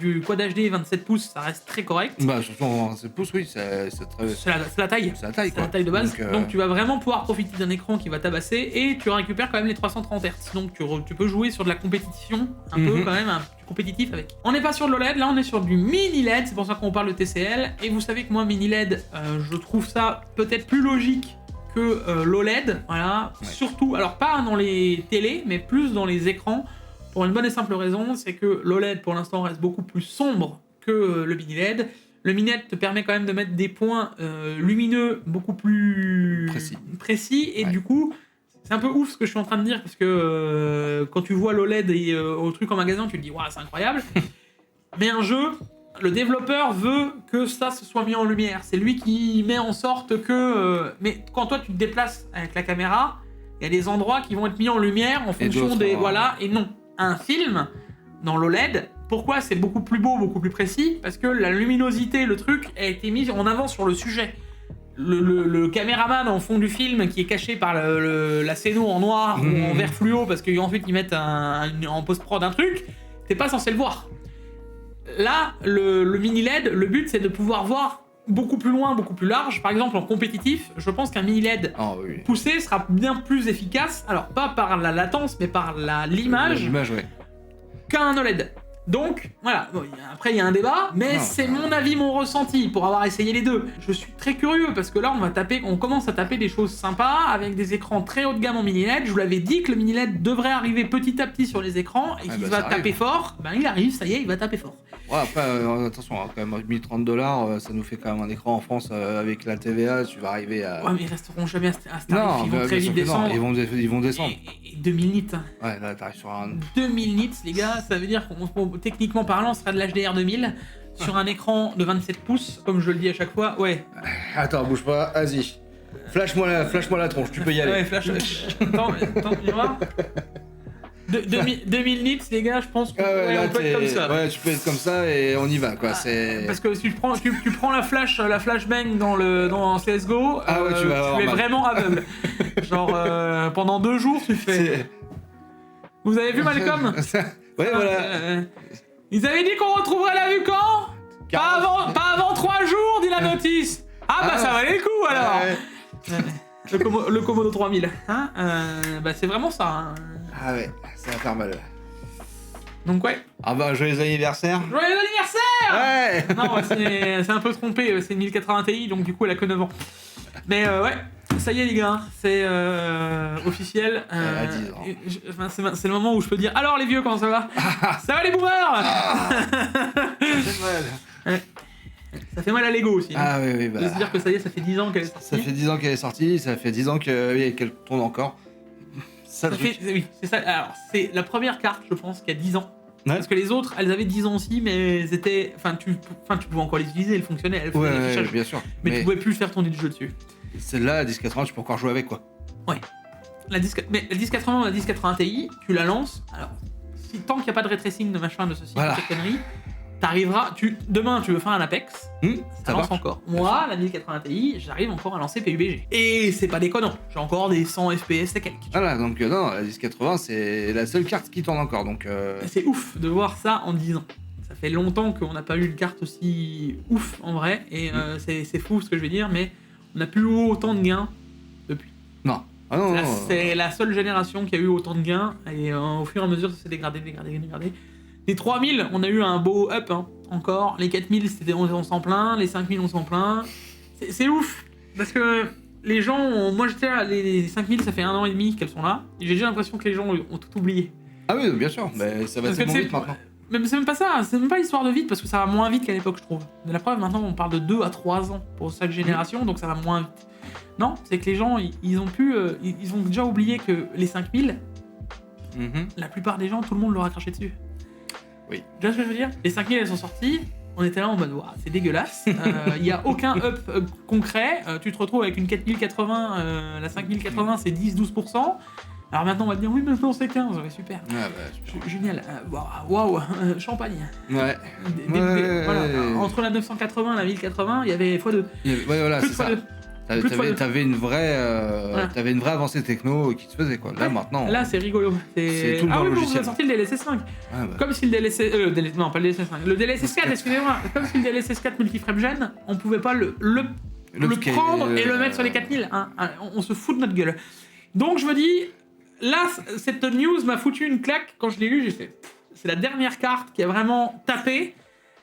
du Quad HD 27 pouces, ça reste très correct. Bah, surtout en 7 pouces, oui, c'est très. C'est la taille. C'est la taille, C'est quoi. la taille de base. Donc, Donc tu vas vraiment pouvoir profiter d'un écran qui va tabasser et tu récupères quand même les 330 Hz. Donc tu peux jouer sur de la compétition, un peu Mhm. quand même, du compétitif avec. On n'est pas sur de l'OLED, là on est sur du mini LED, c'est pour ça qu'on parle de TCL. Et vous savez que moi mini LED, je trouve ça peut-être plus logique que l'OLED, voilà. Ouais. Surtout, alors pas dans les télés, mais plus dans les écrans. Pour une bonne et simple raison, c'est que l'OLED pour l'instant reste beaucoup plus sombre que le mini LED. Le mini LED te permet quand même de mettre des points lumineux beaucoup plus précis et Ouais. du coup, c'est un peu ouf ce que je suis en train de dire parce que quand tu vois l'OLED et au truc en magasin, tu te dis waouh, c'est incroyable. Mais un jeu, le développeur veut que ça se soit mis en lumière. C'est lui qui met en sorte que. Mais quand toi tu te déplaces avec la caméra, il y a des endroits qui vont être mis en lumière en fonction d'autres, des. Voilà, et non. Un film, dans l'OLED, pourquoi c'est beaucoup plus beau, beaucoup plus précis? Parce que la luminosité, le truc, a été mis en avant sur le sujet. Le caméraman en fond du film qui est caché par la scéno en noir ou en vert fluo parce qu'ensuite ils mettent en post-prod un truc, t'es pas censé le voir. Là, le mini LED, le but c'est de pouvoir voir beaucoup plus loin, beaucoup plus large. Par exemple, en compétitif, je pense qu'un mini LED Ah oui. poussé sera bien plus efficace, alors pas par la latence, mais par l'image, L'image, ouais. qu'un OLED. Donc, voilà. Bon, après, il y a un débat, mais Non, c'est mon avis, mon ressenti, pour avoir essayé les deux. Je suis très curieux, parce que là, on commence à taper des choses sympas, avec des écrans très haut de gamme en mini LED. Je vous l'avais dit que le mini LED devrait arriver petit à petit sur les écrans, et Ah qu'il bah, va ça taper arrive. fort. Ben, il arrive, ça y est, il va taper fort. Ouais, après, attention, hein, quand même, $1030, ça nous fait quand même un écran en France avec la TVA, tu vas arriver à. Ouais, mais ils resteront jamais à ce tarif, non, ils vont bah, très bien vite sûr que non, descendre. ils vont descendre. Et 2000 nits. Hein. Ouais, là, t'arrives sur un. 2000 nits, les gars, ça veut dire techniquement parlant, on sera de l'HDR 2000 sur un écran de 27 pouces, comme je le dis à chaque fois. Ouais. Attends, bouge pas, vas-y. Flash-moi la tronche, tu peux y aller. Ouais, flash. Attends, tu vois 2000 nits, les gars, je pense qu'on Ouais, là, on peut être comme ça. Ouais, tu peux être comme ça et on y va, quoi. Ah, C'est. Parce que si tu prends la flashbang dans CSGO, Ah ouais, tu vas avoir es mal. vraiment aveugle. Genre, pendant 2 jours, tu fais... C'est- Vous avez vu Malcolm? Ouais, voilà. Ils avaient dit qu'on retrouverait la vue quand? Pas avant 3 jours, dit la notice. Ah bah Ah. ça valait le coup alors. Ouais. Le Komodo 3000. Hein bah c'est vraiment ça. Hein. Ah ouais, ça va faire mal. Donc ouais. Ah bah, joyeux anniversaire. Joyeux anniversaire. Ouais. Non, c'est un peu trompé, c'est une 1080 Ti, donc du coup elle a que 9 ans. Mais ouais, ça y est les gars, c'est officiel. Elle a 10 ans. C'est le moment où je peux dire alors les vieux, comment ça va? Ça va les boomers? C'est mal. Ça fait mal à l'ego aussi. Hein. Ah oui, oui, bah. De se dire que ça y est, ça fait 10 ans qu'elle est sortie. Ça fait 10 ans qu'elle est sortie, ça fait 10 ans qu'elle tourne encore. Ça, Ça fait, oui, c'est ça. Alors, c'est la première carte, je pense, qui a 10 ans. Ouais. Parce que les autres, elles avaient 10 ans aussi, mais elles étaient. Enfin, tu pouvais encore les utiliser, elles fonctionnaient, elles faisaient Ouais, l'affichage. bien sûr. Mais tu pouvais plus faire tourner du jeu dessus. Celle-là, la 1080, tu peux encore jouer avec, quoi. Mais la 1080 ou la 1080 Ti, tu la lances. Alors, tant qu'il n'y a pas de ray tracing, de machin, de ceci, Voilà. de cette connerie, t'arriveras. Demain, tu veux faire un Apex, ça lance marche. encore. Moi, la 1080 Ti, j'arrive encore à lancer PUBG. Et c'est pas déconnant. J'ai encore des 100 FPS et quelques. Voilà, donc non, la 1080, c'est la seule carte qui tourne encore, donc. C'est ouf de voir ça en 10 ans. Ça fait longtemps qu'on n'a pas eu une carte aussi ouf en vrai, et c'est fou ce que je vais dire, mais on n'a plus eu autant de gains depuis. Non. Ah non, non. C'est la seule génération qui a eu autant de gains, et au fur et à mesure ça s'est dégradé. Les 3000, on a eu un beau up, hein. encore. Les 4000, on s'en plaint. Les 5000, on s'en plaint. C'est ouf. Parce que les gens, moi j'étais là, les 5000, ça fait 1 an et demi qu'elles sont là. Et j'ai déjà l'impression que les gens ont tout oublié. Ah oui, bien sûr, mais ça va tellement vite maintenant. Mais c'est même pas ça, c'est même pas l'histoire de vite, parce que ça va moins vite qu'à l'époque, je trouve. Mais la preuve, maintenant, on parle de 2 à 3 ans pour chaque génération, donc ça va moins vite. Non, c'est que les gens, ils ont déjà oublié que les 5000, la plupart des gens, tout le monde leur a craché dessus. Oui. Tu vois ce que je veux dire? Les 5000, elles sont sorties, on était là en mode, waouh, c'est dégueulasse. Il n'y a aucun up concret. Tu te retrouves avec une 4080, la 5080, c'est 10-12%. Alors maintenant, on va te dire, oui, maintenant c'est 15. Ouais, super. Ah bah, génial. Waouh, champagne. Ouais. Voilà. Entre la 980 et la 1080, il y avait x2. Ouais, voilà, c'est ça. X2. T'avais une vraie, Voilà. t'avais une vraie avancée techno qui se faisait, quoi. Là, maintenant. Là, c'est rigolo. C'est tout dans le oui, logiciel. on a sorti le DLSS 5. Ah bah. Comme si le DLSS... non, pas le DLSS 5. Le DLSS 4, excusez-moi. Comme si le DLSS 4 multiframe gen, on pouvait pas le prendre et le mettre sur les 4000. Hein. On se fout de notre gueule. Donc, je me dis... Là, cette news m'a foutu une claque. Quand je l'ai lu, j'ai fait... C'est la dernière carte qui a vraiment tapé.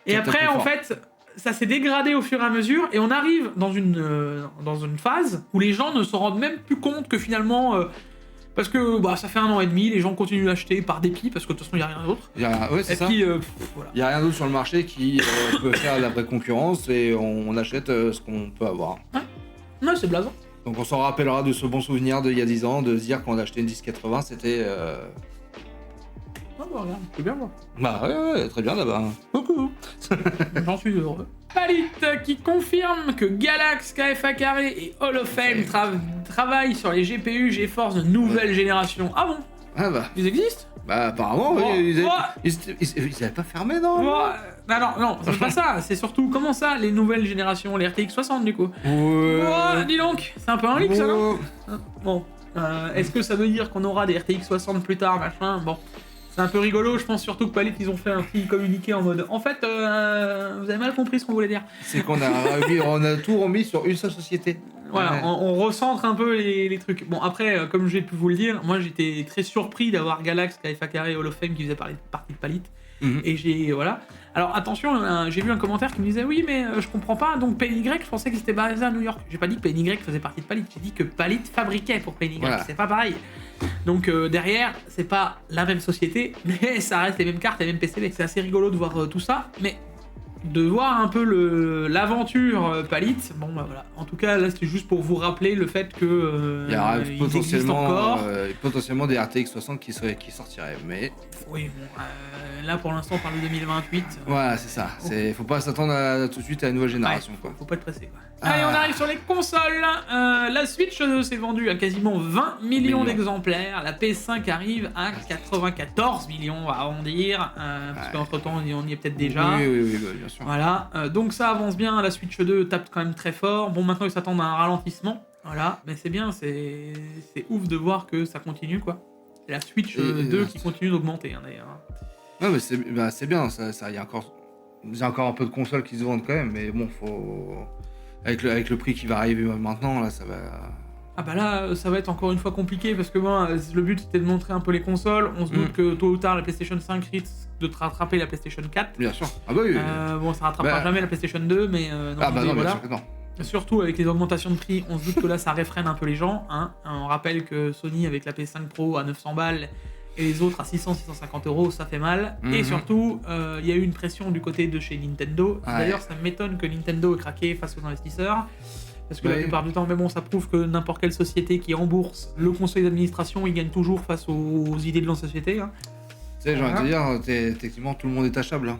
Et après, en fait, ça s'est dégradé au fur et à mesure. Et on arrive dans une phase où les gens ne se rendent même plus compte que finalement... parce que ça fait 1 an et demi, les gens continuent d'acheter par dépit, parce que de toute façon, il n'y a rien d'autre. Ouais, c'est et ça. puis, voilà. Il n'y a rien d'autre sur le marché qui peut faire la vraie concurrence et on achète ce qu'on peut avoir. Ouais. Non, c'est blasant. Donc on s'en rappellera de ce bon souvenir d'il y a 10 ans, de se dire qu'on a acheté une 1080, c'était... Oh, regarde, c'est bien, moi. Bah ouais, très bien là-bas. Coucou. J'en suis heureux. Palit qui confirme que Galax, KFA Carré et Hall of Fame travaillent sur les GPU GeForce de nouvelle génération. Ah bon? Ah bah... Ils existent? Bah apparemment, ils avaient pas fermé, non? Non, c'est pas ça. C'est surtout, comment ça, les nouvelles générations, les RTX 60 du coup? Dis donc, c'est un peu un leak ça, non? Bon, est-ce que ça veut dire qu'on aura des RTX 60 plus tard, machin? Bon, c'est un peu rigolo, je pense surtout que Palit, ils ont fait un petit communiqué en mode... En fait, vous avez mal compris ce qu'on voulait dire. C'est qu'on a tout remis sur une seule société. Voilà, ouais. on recentre un peu les trucs. Bon, après, comme j'ai pu vous le dire, moi j'étais très surpris d'avoir Galax, KFA Carré et Hall of Fame qui faisaient partie de Palit. Et voilà. Alors attention, j'ai vu un commentaire qui me disait oui, mais je comprends pas, donc PNY, je pensais qu'il était basé à New York. J'ai pas dit que PNY faisait partie de Palit, j'ai dit que Palit fabriquait pour PNY, voilà. C'est pas pareil. Donc derrière, c'est pas la même société, mais ça reste les mêmes cartes, les mêmes PCB. C'est assez rigolo de voir tout ça, mais de voir un peu l'aventure Palit, bon bah voilà. En tout cas là c'était juste pour vous rappeler le fait que il y aura potentiellement des RTX 60 qui sortiraient, mais oui bon, là pour l'instant on parle de 2028. Voilà c'est ça, faut pas s'attendre tout de suite à la nouvelle génération, quoi. Faut pas être pressé, quoi. Allez, on arrive sur les consoles. La Switch s'est vendue à quasiment 20 millions d'exemplaires. La PS5 arrive à 94 millions, on va arrondir, parce qu'entre temps on y est peut-être déjà. Oui, bien sûr. Voilà, donc ça avance bien. La Switch 2 tape quand même très fort. Bon, maintenant ils s'attendent à un ralentissement. Voilà, mais c'est bien, c'est ouf de voir que ça continue, quoi. C'est la Switch 2 qui continue d'augmenter, hein, d'ailleurs. Ouais, mais c'est bien, il y a encore un peu de consoles qui se vendent quand même, mais bon, faut... Avec le prix qui va arriver maintenant, là, ça va... Ah bah là, ça va être encore une fois compliqué, parce que bon, le but c'était de montrer un peu les consoles. On se doute que tôt ou tard, la PlayStation 5 risque de rattraper la PlayStation 4. Bien sûr. Ah bah oui. Bon, ça rattrapera jamais la PlayStation 2, mais... non, bien sûr que non. Surtout avec les augmentations de prix, on se doute que là, ça réfrène un peu les gens. Hein. On rappelle que Sony, avec la PS5 Pro à 900 balles, et les autres à 600-650 €, ça fait mal. Et surtout, il y a eu une pression du côté de chez Nintendo. Ouais. D'ailleurs, ça m'étonne que Nintendo ait craqué face aux investisseurs. Parce que la plupart du temps, mais bon, ça prouve que n'importe quelle société qui rembourse le conseil d'administration, il gagne toujours face aux idées de la société. Hein. Tu sais, j'ai envie de te dire, techniquement, tout le monde est achetable. Hein.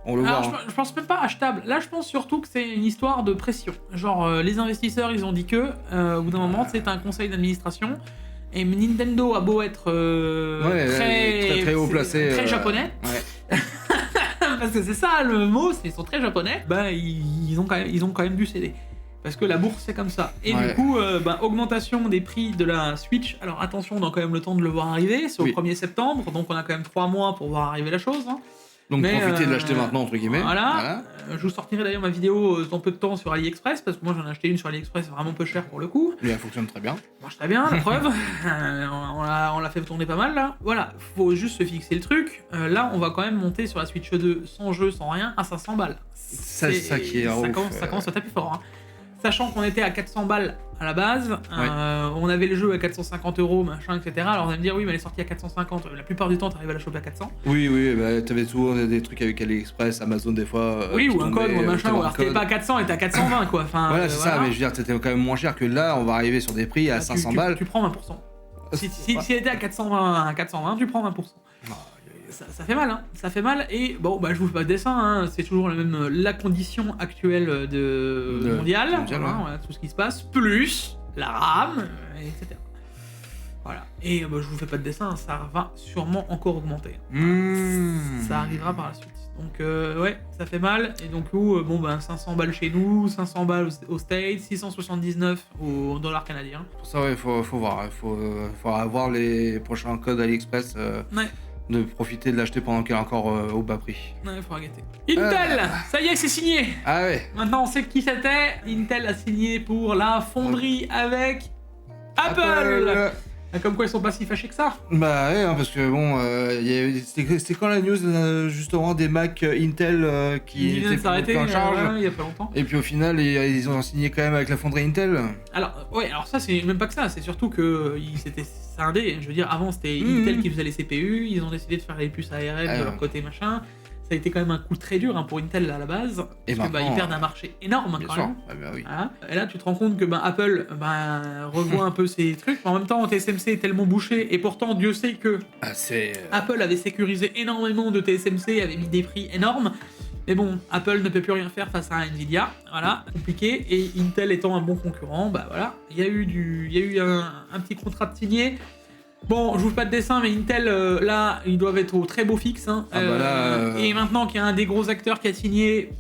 On le voit. Je pense même pas achetable. Là, je pense surtout que c'est une histoire de pression. Genre, les investisseurs, ils ont dit que, au bout d'un moment, c'est un conseil d'administration. Et Nintendo a beau être très haut placé, très japonais. Ouais. Parce que c'est ça le mot, ils sont très japonais. Ils ont quand même dû céder. Parce que la bourse c'est comme ça. Et du coup, augmentation des prix de la Switch. Alors attention, on a quand même le temps de le voir arriver. C'est au 1er septembre, donc on a quand même 3 mois pour voir arriver la chose. Hein. Donc Mais, profitez de l'acheter maintenant, entre guillemets. Voilà. Je vous sortirai d'ailleurs ma vidéo dans peu de temps sur AliExpress, parce que moi j'en ai acheté une sur AliExpress vraiment peu cher pour le coup. Et elle fonctionne très bien. Marche très bien, la preuve. On l'a fait tourner pas mal là. Voilà, faut juste se fixer le truc. Là, on va quand même monter sur la Switch 2 sans jeu, sans rien, à 500 balles. C'est ça qui est ouf. Ça commence à taper fort. Hein. Sachant qu'on était à 400 balles à la base, on avait le jeu à 450 €, machin, etc. Alors vous allez me dire, oui, mais elle est sortie à 450. La plupart du temps, t'arrives à la choper à 400. Oui, bah, t'avais toujours des trucs avec AliExpress, Amazon des fois. Oui, ou un code, ou un machin, ou alors t'es pas à 400 et t'es à 420, quoi. Enfin, voilà, c'est ça, mais je veux dire, c'était quand même moins cher que là, on va arriver sur des prix à 500 balles. Tu prends 20%. Si elle était à 420, tu prends 20%. Ça fait mal, hein. Ça fait mal. Et bon, bah, je vous fais pas de dessin, hein. C'est toujours la condition actuelle mondiale. Voilà, tout ce qui se passe, plus la RAM, etc. Voilà. Et bah, je vous fais pas de dessin, ça va sûrement encore augmenter. Ça arrivera par la suite. Donc, ouais, ça fait mal. Et donc, bon, ben, 500 balles chez nous, 500 balles aux States, 679 au dollar canadien. Pour ça, ouais, faut voir. Faut avoir les prochains codes AliExpress. De profiter de l'acheter pendant qu'elle est encore au bas prix. Ouais, il faudra gâter. Intel, ça y est, c'est signé. Ah ouais. Maintenant, on sait qui c'était. Intel a signé pour la fonderie avec Apple. Comme quoi, ils sont pas si fâchés que ça. Bah ouais, hein, parce que bon, c'était quand la news justement des Mac Intel qui étaient s'arrêter en charge il y a pas longtemps. Et puis au final, ils ont signé quand même avec la fonderie Intel. Alors ça c'est même pas que ça, c'est surtout que c'était scindé. Je veux dire, avant c'était Intel qui faisait les CPU, ils ont décidé de faire les puces ARM de leur côté machin. Ça a été quand même un coup très dur pour Intel à la base, parce que ils perdent un marché énorme quand même. Ah bah oui. Voilà. Et là tu te rends compte que Apple revoit un peu ses trucs, mais en même temps TSMC est tellement bouché, et pourtant Dieu sait que Apple avait sécurisé énormément de TSMC, avait mis des prix énormes. Mais bon, Apple ne peut plus rien faire face à Nvidia, voilà, compliqué, et Intel étant un bon concurrent, bah voilà, il y a eu un petit contrat de signé. Bon, je vous fais pas de dessin, mais Intel, là, ils doivent être au très beau fixe. Hein. Et maintenant qu'il y a un des gros acteurs qui a signé,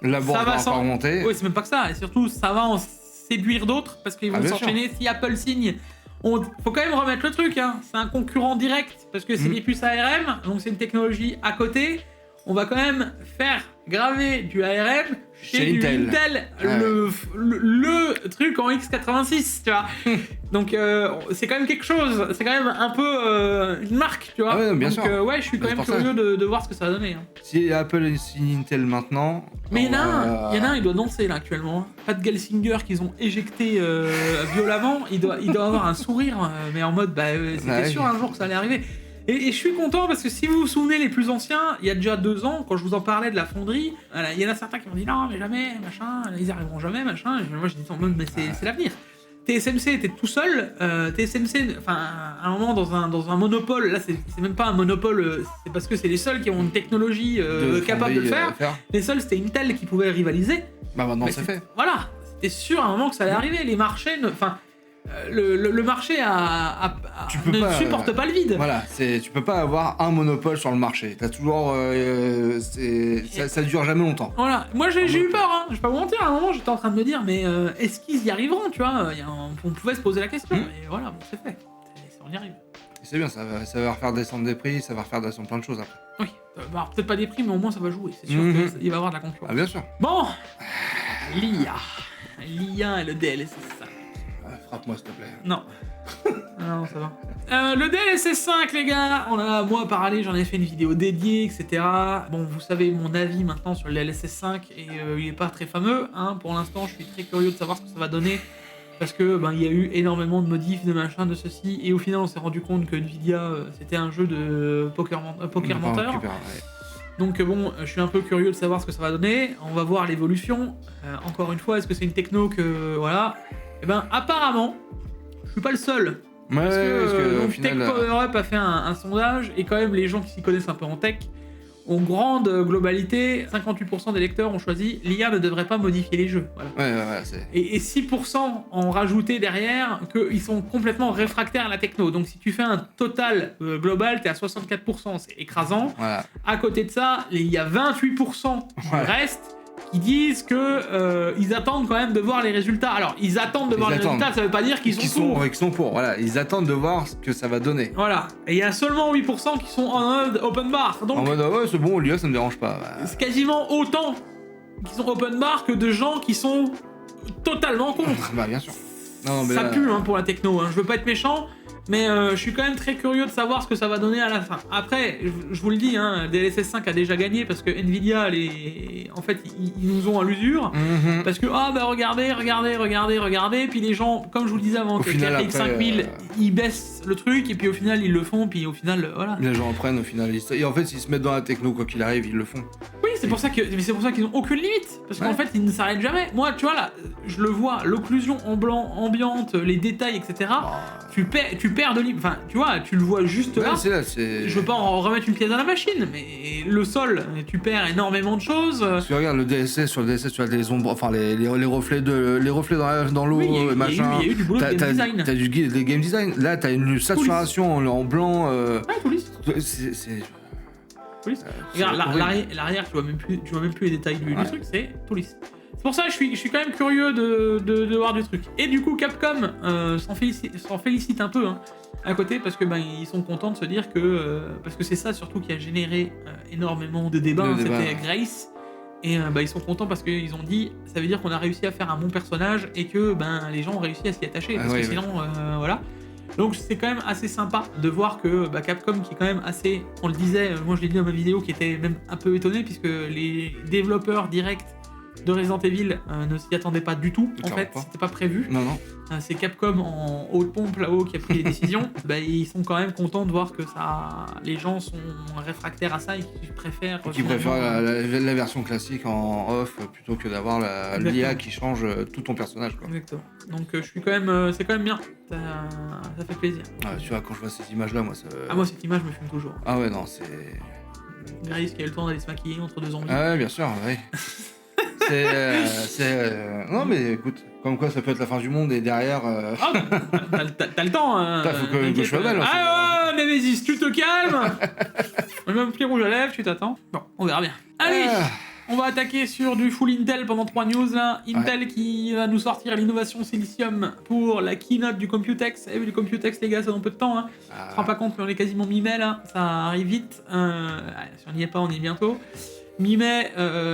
la bourse va encore remonter. Oui, c'est même pas que ça. Et surtout, ça va en séduire d'autres, parce qu'ils vont s'enchaîner. Si Apple signe, faut quand même remettre le truc. Hein. C'est un concurrent direct, parce que c'est des puces ARM, donc c'est une technologie à côté. On va quand même faire graver du ARM chez du Intel, le truc en x86, tu vois. Donc c'est quand même quelque chose, c'est quand même un peu une marque, tu vois. Ah ouais, bien sûr. Ouais, je suis quand même curieux de voir ce que ça va donner. Hein. Si Apple signe Intel maintenant... Mais il y en a un, il doit danser là actuellement. Pat Gelsinger qu'ils ont éjecté violemment, il doit avoir un sourire, mais en mode, c'était sûr un jour que ça allait arriver. Et je suis content parce que si vous vous souvenez, les plus anciens, il y a déjà 2 ans, quand je vous en parlais de la fonderie, il y en a certains qui m'ont dit non, mais jamais, machin, ils arriveront jamais, machin. Et moi, j'ai dit, mais c'est l'avenir. TSMC était tout seul. TSMC, enfin, à un moment, dans un monopole, là, c'est même pas un monopole, c'est parce que c'est les seuls qui ont une technologie capable de le faire. Les seuls, c'était Intel qui pouvait rivaliser. Bah maintenant, c'est fait. Voilà, c'était sûr à un moment que ça allait arriver. Les marchés, le marché ne supporte pas le vide. Voilà, tu peux pas avoir un monopole sur le marché. T'as toujours, ça dure jamais longtemps. Voilà, moi j'ai eu peur. Hein. Je vais pas vous mentir. À un moment, j'étais en train de me dire, mais est-ce qu'ils y arriveront, tu vois On pouvait se poser la question. Et voilà, bon, c'est fait. On y arrive. C'est bien, ça va refaire descendre des prix, ça va refaire descendre plein de choses après. Oui, peut-être pas des prix, mais au moins ça va jouer. C'est sûr qu'il va y avoir de la concurrence. Ah bien sûr. Bon, l'IA et le DLC, c'est ça. Frappe-moi s'il te plaît. Non. Non, ça va. Le DLSS 5, les gars, on a moi parlé, j'en ai fait une vidéo dédiée, etc. Bon, vous savez mon avis maintenant sur le DLSS 5 et il est pas très fameux. Hein. Pour l'instant, je suis très curieux de savoir ce que ça va donner parce que il y a eu énormément de modifs, de machin, de ceci, et au final, on s'est rendu compte que Nvidia c'était un jeu de poker menteur. Donc bon, je suis un peu curieux de savoir ce que ça va donner. On va voir l'évolution. Encore une fois, est-ce que c'est une techno que voilà. Eh ben, apparemment, je suis pas le seul. Ouais, parce que donc, Tech Power Up a fait un sondage, et quand même, les gens qui s'y connaissent un peu en tech, en grande globalité, 58% des lecteurs ont choisi l'IA ne devrait pas modifier les jeux. Voilà. Ouais, et 6% ont rajouté derrière qu'ils sont complètement réfractaires à la techno. Donc, si tu fais un total global, t'es à 64%, c'est écrasant. Voilà. À côté de ça, il y a 28% qui restent. qui disent que ils attendent quand même de voir les résultats. Alors, ils attendent de voir les résultats, ça veut pas dire qu'ils sont pour. Voilà, ils attendent de voir ce que ça va donner. Voilà. Et il y a seulement 8% qui sont en mode open bar. Donc, en mode, ouais, c'est bon, l'IA, ça me dérange pas. Bah... C'est quasiment autant qui sont open bar que de gens qui sont totalement contre. Bah, bien sûr. Non, mais ça là... pue pour la techno, je veux pas être méchant, mais je suis quand même très curieux de savoir ce que ça va donner à la fin. Après, je vous le dis, DLSS 5 a déjà gagné parce que Nvidia, en fait, ils nous ont à l'usure. Parce que, regardez, puis les gens, comme je vous le disais avant, que RTX 5000, ils baissent le truc, et puis au final, ils le font, puis au final, voilà. Les gens apprennent au final. Et en fait, s'ils se mettent dans la techno, quoi qu'il arrive, ils le font. Oui, c'est pour ça qu'ils ont aucune limite, parce qu'en fait, ils ne s'arrêtent jamais. Moi, tu vois, là, je le vois, l'occlusion en blanc, ambiante, les détails, etc. Tu perds de enfin, tu vois, tu le vois juste là. Je veux pas en remettre une pièce dans la machine, mais le sol, tu perds énormément de choses. Parce que regarde, le DLSS, sur le DLSS, tu as les ombres, enfin les reflets dans l'eau, machin. Il y a eu du boulot de game design. T'as du game design. Là, t'as une saturation en blanc. Ouais, tout lisse. C'est... Regarde, l'arrière, tu vois même plus les détails du truc, c'est tout lisse. C'est pour ça que je suis quand même curieux de voir du truc. Et du coup, Capcom s'en félicite un peu à côté, parce que ils sont contents de se dire que... parce que c'est ça surtout qui a généré énormément de débats, c'était Grace. Et ils sont contents parce qu'ils ont dit, ça veut dire qu'on a réussi à faire un bon personnage et que les gens ont réussi à s'y attacher, parce que sinon, voilà. Donc c'est quand même assez sympa de voir que Capcom, qui est quand même assez, on le disait, moi je l'ai dit dans ma vidéo, qui était même un peu étonné, puisque les développeurs directs de Resident Evil ne s'y attendaient pas du tout, en fait, c'était pas prévu. Non. C'est Capcom en haute pompe là-haut qui a pris les décisions. Ils sont quand même contents de voir que les gens sont réfractaires à ça et qu'ils préfèrent... Qui préfèrent la version classique en off plutôt que d'avoir l'IA qui change tout ton personnage, quoi. Exactement. Donc je suis quand même... c'est quand même bien. Ça fait plaisir. Tu vois, quand je vois ces images-là, moi ça... moi cette image me fume toujours. Ah ouais, non, c'est... Grace qui a eu le temps d'aller se maquiller entre deux zombies. Ah ouais, bien sûr, oui. Non mais écoute, comme quoi ça peut être la fin du monde et derrière... T'as le temps, faut que je sois belle. Nemesis, tu te calmes. Même petit rouge à lèvres, tu t'attends. Bon, on verra bien. Allez, on va attaquer sur du full Intel pendant 3 news là. Intel qui va nous sortir l'innovation Silicium pour la keynote du Computex. Vous avez vu le Computex, les gars, ça dans peu de temps. On se rend pas compte, mais on est quasiment mi-mai là. Ça arrive vite. Si on n'y est pas, on y est bientôt. Mi-mai,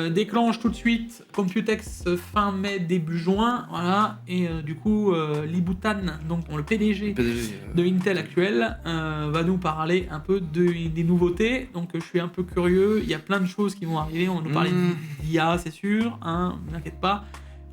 déclenche tout de suite Computex fin mai, début juin, voilà, et du coup, Liboutan, donc le PDG de Intel actuel, va nous parler un peu des nouveautés, donc je suis un peu curieux, il y a plein de choses qui vont arriver, on va nous parler d'IA, c'est sûr, ne vous inquiétez pas,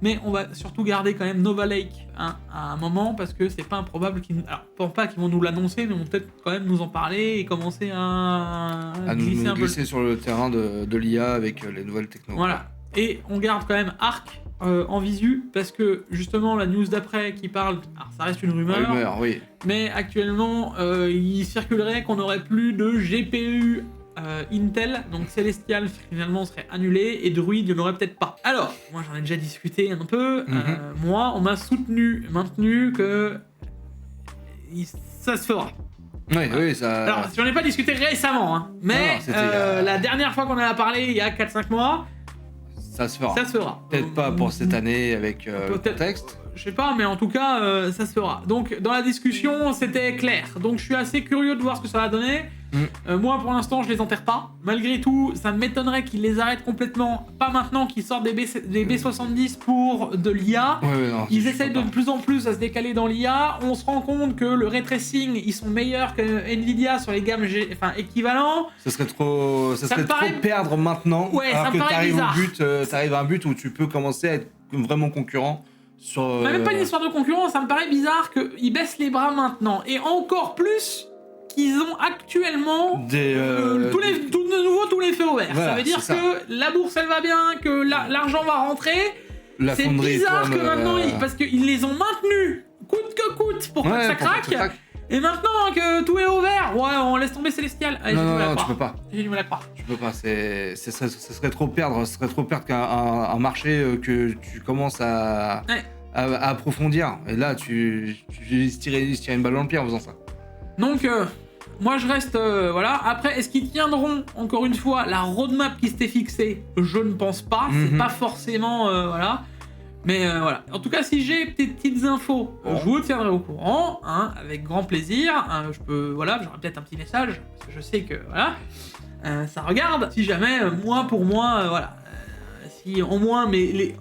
mais on va surtout garder quand même Nova Lake à un moment, parce que c'est pas improbable alors pas qu'ils vont nous l'annoncer, mais vont peut-être quand même nous en parler et commencer à glisser sur le terrain de l'IA avec les nouvelles technologies. Voilà, et on garde quand même Arc en visu, parce que justement la news d'après qui parle, alors ça reste une rumeur, oui. Mais actuellement il circulerait qu'on n'aurait plus de GPU Intel, donc Celestial finalement serait annulé et Druid il n'y en aurait peut-être pas. Alors, moi j'en ai déjà discuté un peu, moi on m'a maintenu que ça se fera. Oui, ça... Alors, j'en ai pas discuté récemment, mais la dernière fois qu'on en a parlé, il y a 4-5 mois, ça se fera. Ça se fera. Peut-être pas pour cette année avec le contexte. Je sais pas, mais en tout cas, ça se fera. Donc, dans la discussion, c'était clair. Donc, je suis assez curieux de voir ce que ça va donner. Moi, pour l'instant, je les enterre pas. Malgré tout, ça m'étonnerait qu'ils les arrêtent complètement. Pas maintenant qu'ils sortent des B70 pour de l'IA. Ils essayent de plus en plus à se décaler dans l'IA. On se rend compte que le ray tracing, ils sont meilleurs que Nvidia sur les gammes équivalents. Ça serait trop perdre maintenant. Ouais, alors ça que paraît t'arrives à un but où tu peux commencer à être vraiment concurrent. Même pas une histoire de concurrence, ça me paraît bizarre qu'ils baissent les bras maintenant. Et encore plus qu'ils ont actuellement tous les feux ouverts. Voilà, ça veut dire que la bourse elle va bien, que l'argent va rentrer. C'est bizarre que maintenant, parce qu'ils les ont maintenus coûte que coûte pour pas que ça craque. Et maintenant que tout est ouvert, on laisse tomber Celestial. Non, tu peux pas. J'ai du mal à croire. Tu peux pas, ce serait trop perdre. Ce serait trop perdre qu'un marché que tu commences à approfondir. Et là, tu tirer une balle dans le pied en faisant ça. Donc, moi je reste... voilà. Après, est-ce qu'ils tiendront, encore une fois, la roadmap qui s'était fixée? Je ne pense pas. C'est pas forcément... voilà. Mais voilà. En tout cas, si j'ai des petites infos, je vous tiendrai au courant, hein, avec grand plaisir. Je peux... Voilà, j'aurai peut-être un petit message, parce que je sais que... Voilà. Ça regarde. Si jamais, moi, pour moi, voilà. Si au moins, mais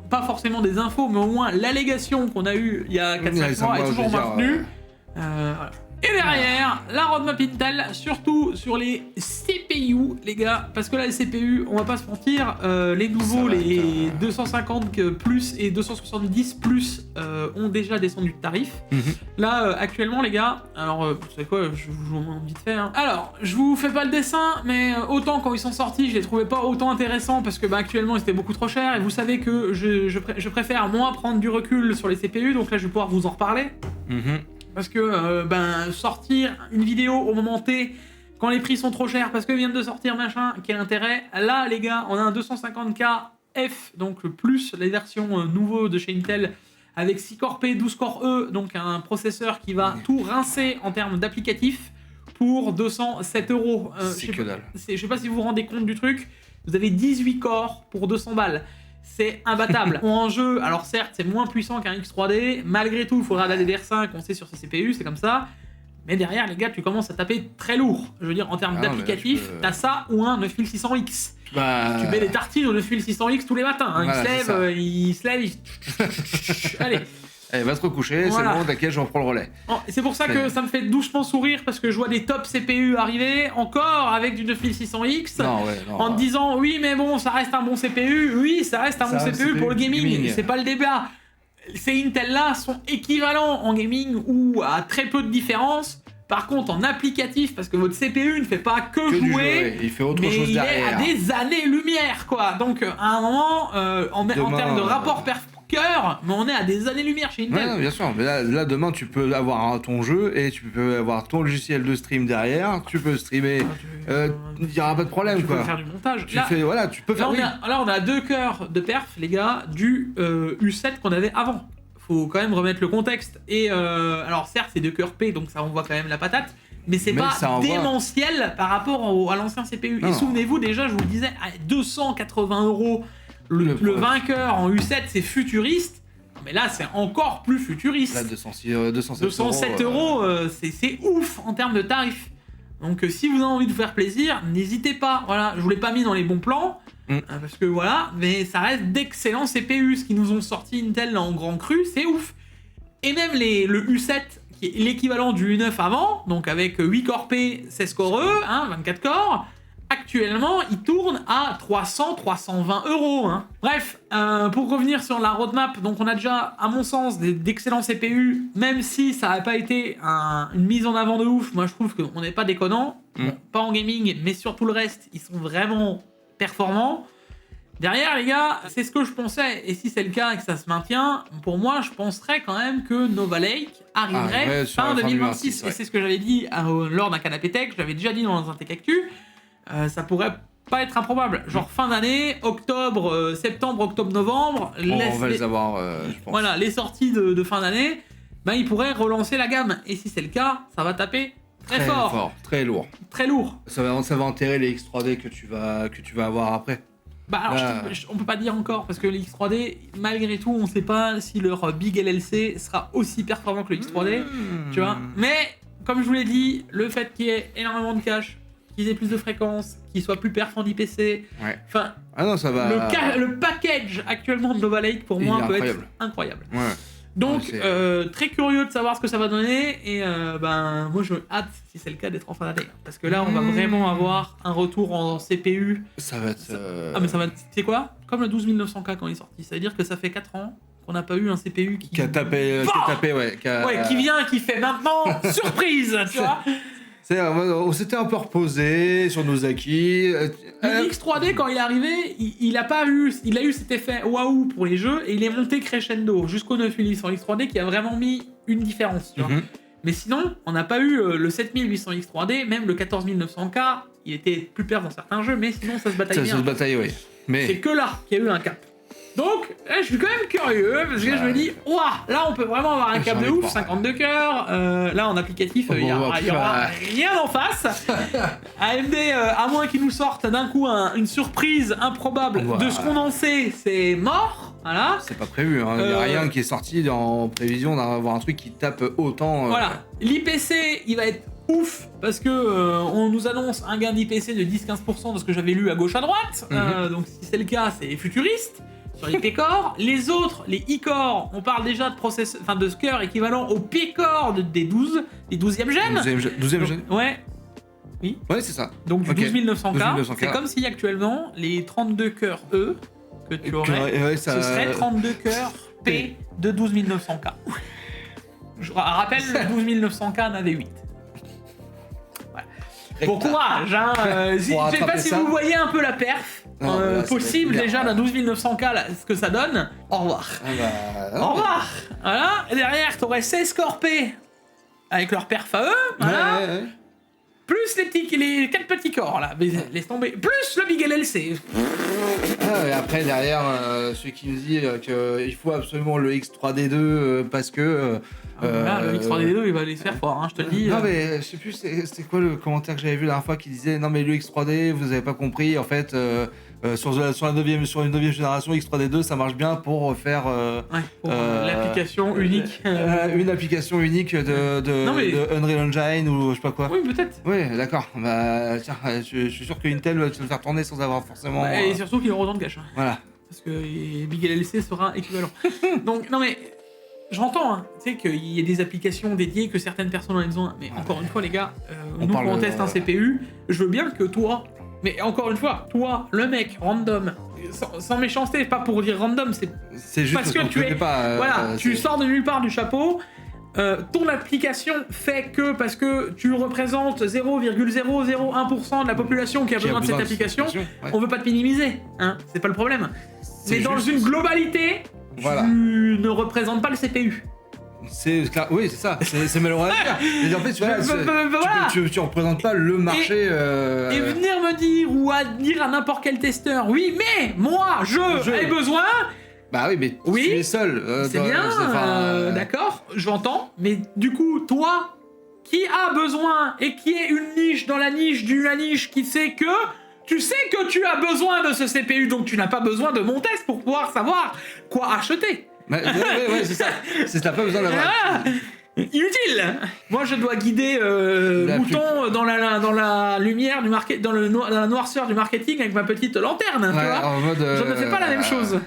pas forcément des infos, mais au moins l'allégation qu'on a eue il y a 4-5 mois est toujours maintenue. Voilà. Et derrière, la roadmap Intel, surtout sur les CPU, les gars, parce que là, les CPU, on va pas se mentir, les nouveaux, les 250 plus et 270 plus ont déjà descendu de tarif. Là, actuellement, les gars, alors, vous savez quoi, je vous joue vite fait. Hein. Alors, je vous fais pas le dessin, mais autant quand ils sont sortis, je les trouvais pas autant intéressants parce que, actuellement, ils étaient beaucoup trop chers. Et vous savez que je préfère, moi, prendre du recul sur les CPU, donc là, je vais pouvoir vous en reparler. Parce que sortir une vidéo au moment T, quand les prix sont trop chers, parce que viennent de sortir machin, quel intérêt? Là, les gars, on a un 250K F, donc plus les versions nouveaux de chez Intel, avec 6 Core P, 12 Core E, donc un processeur qui va tout rincer en termes d'applicatifs, pour 207 €. C'est que dalle. Je sais pas si vous vous rendez compte du truc, vous avez 18 corps pour 200 balles. C'est imbattable. En jeu, alors certes, c'est moins puissant qu'un X3D. Malgré tout, il faudra la DDR5, on sait sur ces CPU, c'est comme ça. Mais derrière, les gars, tu commences à taper très lourd. Je veux dire, en termes d'applicatifs, t'as ça ou un 9600X. Tu mets des tartines au 9600X tous les matins. Hein. Voilà, il se lève, Allez. Allez, va te recoucher, voilà. C'est bon, t'inquiète, j'en prends le relais. C'est pour ça que ça me fait doucement sourire, parce que je vois des top CPU arriver, encore avec du 9600X, en te disant, oui, mais bon, ça reste un bon CPU, oui, ça reste un bon CPU pour le gaming. C'est pas le débat. Ces Intel-là sont équivalents en gaming ou à très peu de différence. Par contre, en applicatif, parce que votre CPU ne fait pas que jouer, il fait autre chose derrière. Il est à des années-lumière, quoi. Donc, à un moment, en termes de rapport cœur, mais on est à des années-lumière chez Intel. Ouais, bien sûr, mais là, demain, tu peux avoir ton jeu et tu peux avoir ton logiciel de stream derrière, tu peux streamer, il n'y aura pas de problème, tu quoi. Tu peux faire du montage. Tu peux faire... Là, on a 2 cœurs de perf, les gars, du U7 qu'on avait avant. Faut quand même remettre le contexte. Et alors, certes, c'est 2 cœurs P, donc ça envoie quand même la patate, mais c'est pas démentiel par rapport à l'ancien CPU. Non. Et souvenez-vous, déjà, je vous le disais, à 280 €, le vainqueur en U7, c'est futuriste, mais là, c'est encore plus futuriste. Là, 207 €, c'est ouf en termes de tarifs. Donc, si vous avez envie de vous faire plaisir, n'hésitez pas. Voilà, je vous l'ai pas mis dans les bons plans, parce que voilà, mais ça reste d'excellents CPU. Ce qu'ils nous ont sorti Intel en grand cru, c'est ouf. Et même le U7, qui est l'équivalent du U9 avant, donc avec 8 Core P, 16 Core E, 24 corps, actuellement, il tourne à 300-320 €. Hein. Bref, pour revenir sur la roadmap, donc on a déjà, à mon sens, d'excellents CPU, même si ça n'a pas été une mise en avant de ouf. Moi, je trouve qu'on n'est pas déconnant. Bon, pas en gaming, mais sur tout le reste, ils sont vraiment performants. Derrière, les gars, c'est ce que je pensais. Et si c'est le cas et que ça se maintient, pour moi, je penserais quand même que Nova Lake arriverait fin 2026. Et c'est ce que j'avais dit lors d'un canapé tech. Je l'avais déjà dit dans un Tech Actu. Ça pourrait pas être improbable. Genre fin d'année, septembre, octobre, novembre. On va les avoir, je pense. Voilà, les sorties de fin d'année, ils pourraient relancer la gamme. Et si c'est le cas, ça va taper très fort. Très lourd. Très lourd. Ça va enterrer les X3D que tu vas avoir après. On peut pas dire encore, parce que les X3D, malgré tout, on sait pas si leur Big LLC sera aussi performant que le X3D, tu vois. Mais, comme je vous l'ai dit, le fait qu'il y ait énormément de cache, qu'ils aient plus de fréquences, qu'ils soient plus performants d'IPC, enfin, ça va... le package actuellement de Nova Lake, pour moi, peut être incroyable. Ouais. Donc, très curieux de savoir ce que ça va donner, et moi je hâte, si c'est le cas, d'être en fin d'année. Parce que là, on va vraiment avoir un retour en CPU. Ça va être... mais ça va être... Tu sais quoi ? Comme le 12900K quand il est sorti. Ça veut dire que ça fait 4 ans qu'on n'a pas eu un CPU qui... Qui a tapé, qui vient, qui fait maintenant surprise, tu vois. On s'était un peu reposé sur nos acquis. Le X3D, quand il est arrivé, il a eu cet effet waouh pour les jeux, et il est monté crescendo jusqu'au 9800 X3D qui a vraiment mis une différence, tu vois. Mais sinon, on n'a pas eu le 7800 X3D, même le 14900K, il était plus perf dans certains jeux, mais sinon ça se bataille bien. Ça se bataille, oui. Mais... C'est que là qu'il y a eu un cap. Donc, là, je suis quand même curieux, parce que je me dis, ouah, là, on peut vraiment avoir un câble de ouf, 52 cœurs. Là, en applicatif, il y aura rien en face. AMD, à moins qu'ils nous sortent d'un coup une surprise improbable de ce qu'on en sait, c'est mort. Voilà. C'est pas prévu, hein. Il n'y a rien qui est sorti en prévision d'avoir un truc qui tape autant. Voilà. L'IPC, il va être ouf parce que on nous annonce un gain d'IPC de 10-15% de ce que j'avais lu à gauche à droite. Donc si c'est le cas, c'est futuriste sur les P-Core. Les autres, les E-Core, on parle déjà de de cœur équivalent au P-Core des 12e gènes. 12e gène. Ouais. Oui. Ouais, c'est ça. Donc du 12900K. 12900K. C'est comme si actuellement les 32 cœurs E que tu aurais, ce serait 32 cœurs P de 12900K. Je rappelle, le 12900K en avait 8. Bon courage, hein. Je sais pas si vous voyez un peu la perf possible déjà d'un 12900K, là, ce que ça donne. Au revoir. Au revoir. Voilà. Et derrière, t'aurais 16 Core P avec leur perf à eux. Voilà. Ouais. Plus les 4 petits corps là, mais laisse tomber. Plus le Big LLC. Et après derrière, celui qui nous dit qu'il faut absolument le X3D2 parce que. Le X3D2 il va aller se faire fort, hein, je te le dis. Non mais je sais plus c'est quoi le commentaire que j'avais vu la dernière fois qui disait non mais le X3D vous avez pas compris en fait sur une 9e génération X3D2 ça marche bien pour faire l'application unique. Une application unique de Unreal Engine ou je sais pas quoi. Oui peut-être. Oui d'accord. Bah tiens je suis sûr que Intel va te le faire tourner sans avoir forcément. Et surtout qu'il aura autant de cache. Hein. Voilà. Parce que Big LLC sera équivalent. Donc non mais j'entends, hein, tu sais qu'il y a des applications dédiées que certaines personnes en ont besoin, mais encore une fois les gars, nous quand on teste un CPU, je veux bien que toi, mais encore une fois, toi, le mec random, sans méchanceté, pas pour dire random, c'est juste parce que tu es, tu sors de nulle part du chapeau. Ton application fait que parce que tu représentes 0,001% de la population qui a besoin de cette application, on veut pas te minimiser, hein, c'est pas le problème. Mais dans une globalité, tu ne représentes pas le CPU. Oui, c'est ça, c'est malheureux à dire. Mais en fait, tu représentes pas le marché. Et venir me dire ou à dire à n'importe quel testeur, oui, mais moi, j'ai besoin. Bah oui, mais tu es seul. C'est bien, d'accord, j'entends. Mais du coup, toi, qui a besoin et qui est une niche dans la niche d'une niche qui sait que tu sais que tu as besoin de ce CPU, donc tu n'as pas besoin de mon test pour pouvoir savoir quoi acheter. Ouais, c'est ça. T'as pas besoin d'avoir. Inutile. Moi, je dois guider Mouton dans la lumière du dans la noirceur du marketing avec ma petite lanterne. Tu vois en mode, je ne fais pas la même chose.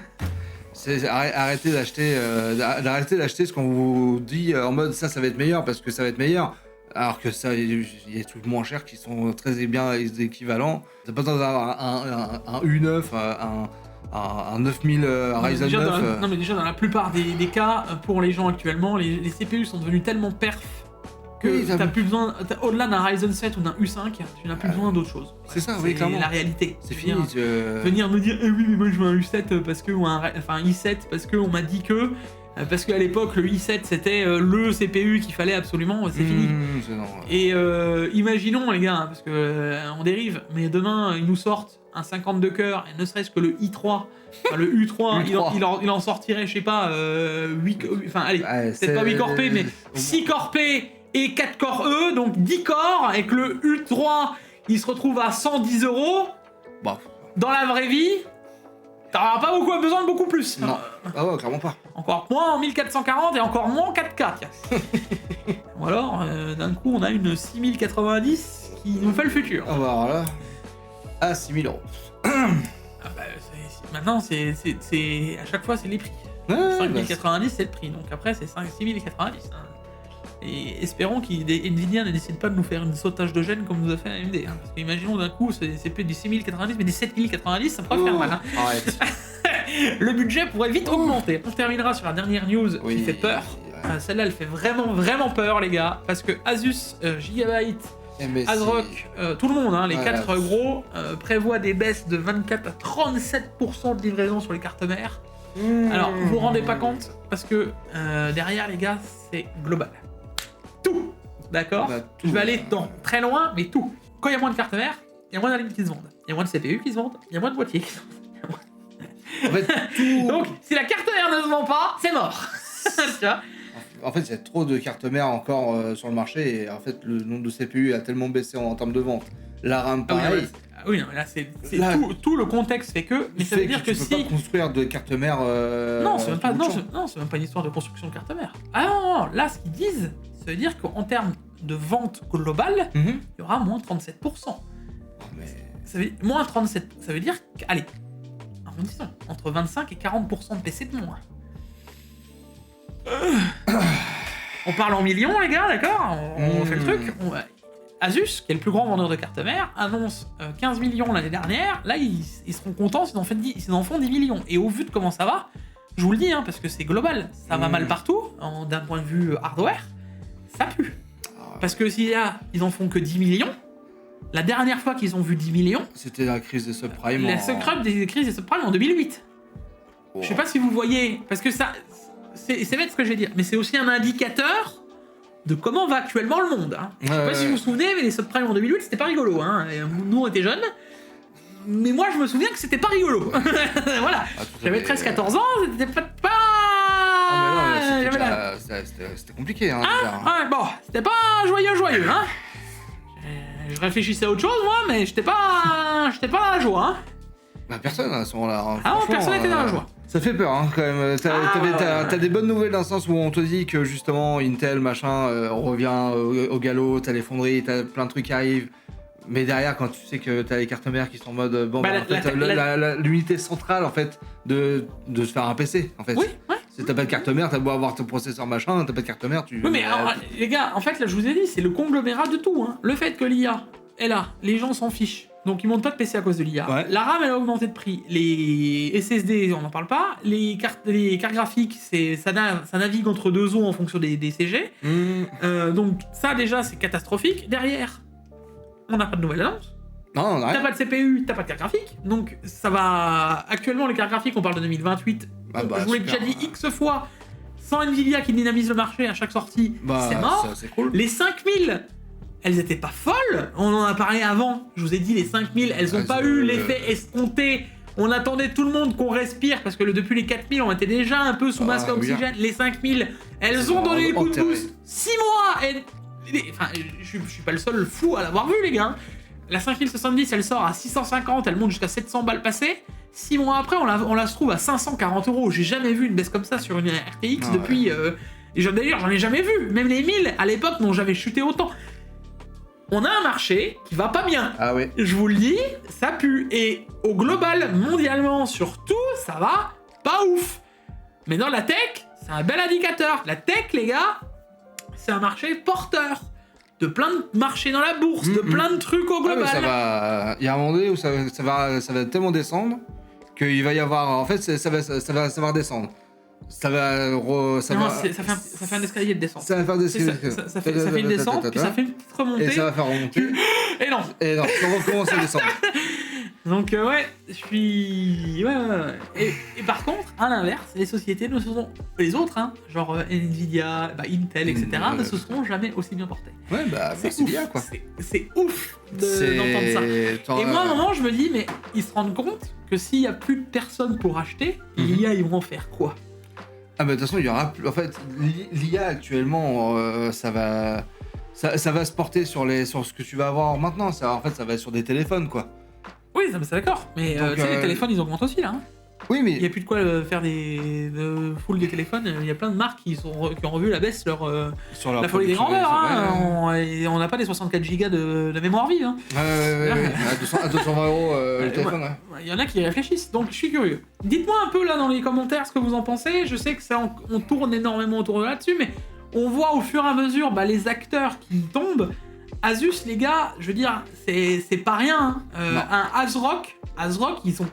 Arrêtez d'acheter ce qu'on vous dit en mode ça va être meilleur parce que ça va être meilleur. Alors que ça, il y a des trucs moins chers qui sont très bien équivalents. T'as pas besoin d'avoir un U9, un 9000 Ryzen 9. Non mais déjà dans la plupart des cas, pour les gens actuellement, les CPU sont devenus tellement perf que t'as plus besoin, au-delà d'un Ryzen 7 ou d'un U5, tu n'as plus besoin d'autre chose. C'est ça, oui, clairement. C'est la réalité. C'est fini. Venir me dire, oui mais moi je veux un U7 parce que, ou un i7 parce qu'on m'a dit que... Parce qu'à l'époque, le i7 c'était le CPU qu'il fallait absolument, c'est fini. Et imaginons les gars, hein, parce que on dérive, mais demain ils nous sortent un 52 cœurs, et ne serait-ce que le i3, le U3, il en sortirait, je sais pas, 8, enfin allez, peut-être pas 8 Core P, mais 6 Core P et 4 Core E, donc 10 corps, et que le U3 il se retrouve à 110 €. Bah. Dans la vraie vie, t'auras pas besoin de beaucoup plus. Non. Ah ouais, clairement pas. Encore moins en 1440 et encore moins en 4K, tiens. Ou alors, d'un coup, on a une 6090 qui nous fait le futur. Ah bah alors là, à 6000 €. Maintenant, c'est à chaque fois, c'est les prix. 5090, c'est le prix. Donc après, c'est 6090. Hein. Et espérons qu'NVIDIA ne décide pas de nous faire une sautage de gènes comme nous a fait AMD. Hein. Parce qu'imaginons d'un coup, c'est plus du 6090, mais des 7090, ça pourrait faire mal. Hein. Arrête. Le budget pourrait vite augmenter. On terminera sur la dernière news qui fait peur. Celle-là, elle fait vraiment, vraiment peur, les gars. Parce que Asus, Gigabyte, ASRock, tout le monde, hein, les 4 gros, prévoient des baisses de 24 à 37% de livraison sur les cartes mères. Alors, vous vous rendez pas compte, parce que derrière, les gars, c'est global. Tout, d'accord. Je vais aller dans très loin, mais tout. Quand il y a moins de cartes mères, il y a moins d'alimes qui se vendent. Il y a moins de CPU qui se vendent, il y a moins de boîtiers qui se vendent. En fait, tout... Donc, si la carte mère ne se vend pas, c'est mort. Tu vois. En fait, il y a trop de cartes mères encore sur le marché et en fait, le nombre de CPU a tellement baissé en termes de vente. La RAM, pareil. Oui, non, mais là, c'est Là, tout le contexte fait que. Mais ça veut dire que tu peux si. pas construire de cartes mères. Non, c'est même pas, sur non, le champ. c'est même pas une histoire de construction de carte mère. Ah non, non, là, ce qu'ils disent, ça veut dire qu'en termes de vente globale, Mhm. il y aura moins 37%. Oh, mais... Ça veut, moins 37%, ça veut dire allez, arrondissons, entre 25 et 40% de PC de moins. On parle en millions, les gars, d'accord? On fait le truc. Asus, qui est le plus grand vendeur de cartes mères, annonce 15 millions l'année dernière. Là, ils seront contents s'ils en font 10 millions. Et au vu de comment ça va, je vous le dis, hein, parce que c'est global, ça va mal partout, d'un point de vue hardware, ça pue. Parce que s'il y a, ils en font que 10 millions, la dernière fois qu'ils ont vu 10 millions, C'était la crise des subprimes. la subprime des crises des subprimes en 2008. Oh. Je sais pas si vous voyez, parce que ça, c'est bête ce que je vais dire, mais c'est aussi un indicateur de comment va actuellement le monde. Hein. Je sais pas si vous vous souvenez, mais les subprimes en 2008, c'était pas rigolo. Hein. Et nous, on était jeunes. Mais moi, je me souviens que c'était pas rigolo. Voilà. J'avais 13-14 ans, c'était pas... Ah, mais non, c'était compliqué. Hein, déjà. Ouais, bon, c'était pas joyeux, hein. Je réfléchissais à autre chose, moi, mais j'étais pas dans la joie, hein. Bah, personne à ce moment-là. Hein. Ah non, personne n'était dans la joie. Ça fait peur, hein, quand même. T'as des bonnes nouvelles dans le sens où on te dit que justement, Intel, machin, on revient au galop, t'as les fonderies, t'as plein de trucs qui arrivent. Mais derrière, quand tu sais que t'as les cartes mères qui sont en mode... Bon, Bah, en fait, l'unité centrale, en fait, de se faire un PC, en fait. Oui, ouais. Si t'as pas de carte mère, t'as beau avoir ton processeur machin, t'as pas de carte mère, tu... Oui, mais alors, les gars, en fait, là, je vous ai dit, c'est le conglomérat de tout. Hein. Le fait que l'IA est là, les gens s'en fichent. Donc, ils montent pas de PC à cause de l'IA. Ouais. La RAM, elle a augmenté de prix. Les SSD, on n'en parle pas. Les cartes graphiques, ça navigue entre deux eaux en fonction des CG. Donc, ça, déjà, c'est catastrophique. Derrière, on n'a pas de nouvelles annonces. Non, t'as pas de CPU, t'as pas de carte graphique. Donc, ça va... Actuellement, les cartes graphiques, on parle de 2028. Ah bah, je vous l'ai déjà dit X fois. Sans Nvidia qui dynamise le marché à chaque sortie, c'est mort. Ça, c'est cool. Les 5000, elles étaient pas folles. On en a parlé avant. Je vous ai dit, les 5000, elles ont pas eu l'effet escompté. On attendait tout le monde qu'on respire parce que depuis les 4000, on était déjà un peu sous masque à oxygène. Les 5000, elles ont donné le coup de boost. 6 mois. Enfin, je suis pas le seul fou à l'avoir vu, les gars. La 5070, elle sort à 650, elle monte jusqu'à 700 balles passées. 6 mois après, on la se trouve à 540 €. J'ai jamais vu une baisse comme ça sur une RTX depuis... D'ailleurs, j'en ai jamais vu. Même les 1000, à l'époque, n'ont jamais chuté autant. On a un marché qui va pas bien. Ah oui. Je vous le dis, ça pue. Et au global, mondialement, surtout, ça va pas ouf. Mais dans la tech, c'est un bel indicateur. La tech, les gars, c'est un marché porteur. De plein de marchés dans la bourse, de plein de trucs au global. Il y a un moment donné où ça va tellement descendre qu'il va y avoir... En fait, ça va redescendre. Ça fait un escalier de descente. Ça va faire des ça fait une descente, puis ça fait une petite remontée. Et ça va faire remonter. Et non, ça recommence à descendre. Donc ouais, je suis... Ouais. Et par contre, à l'inverse, les sociétés ne se sont... Les autres, hein, genre Nvidia, Intel, etc., ne se seront jamais aussi bien portés. Ouais, bah c'est bien, quoi. C'est ouf d'entendre ça. Et moi, à un moment, je me dis, mais ils se rendent compte que s'il n'y a plus de personnes pour acheter, l'IA, ils vont en faire quoi? Ah bah de toute façon, il y aura plus... En fait, l'IA, actuellement, ça va se porter sur ce que tu vas avoir maintenant. En fait, ça va être sur des téléphones, quoi. Oui, c'est d'accord. Mais tu sais, les téléphones, ils augmentent aussi, là. Hein. Oui, mais... Il n'y a plus de quoi faire de full des téléphones. Il y a plein de marques qui ont revu la baisse sur leur la folie des grandeurs. Hein. On n'a pas des 64 Go de mémoire vive. Hein. Ouais. À 220 € le téléphone, ouais. Il y en a qui réfléchissent, donc je suis curieux. Dites-moi un peu là dans les commentaires ce que vous en pensez. Je sais que on tourne énormément autour de là-dessus, mais on voit au fur et à mesure les acteurs qui tombent. Asus, les gars, je veux dire, c'est pas rien. Hein. Un ASRock, ils vont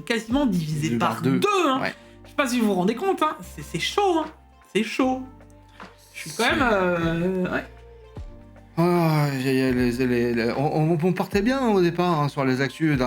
quasiment diviser par deux. Hein. Ouais. Je sais pas si vous vous rendez compte, hein. C'est chaud. Hein. C'est chaud. Je suis quand même... ouais. Oh, on partait bien au départ hein, sur les actus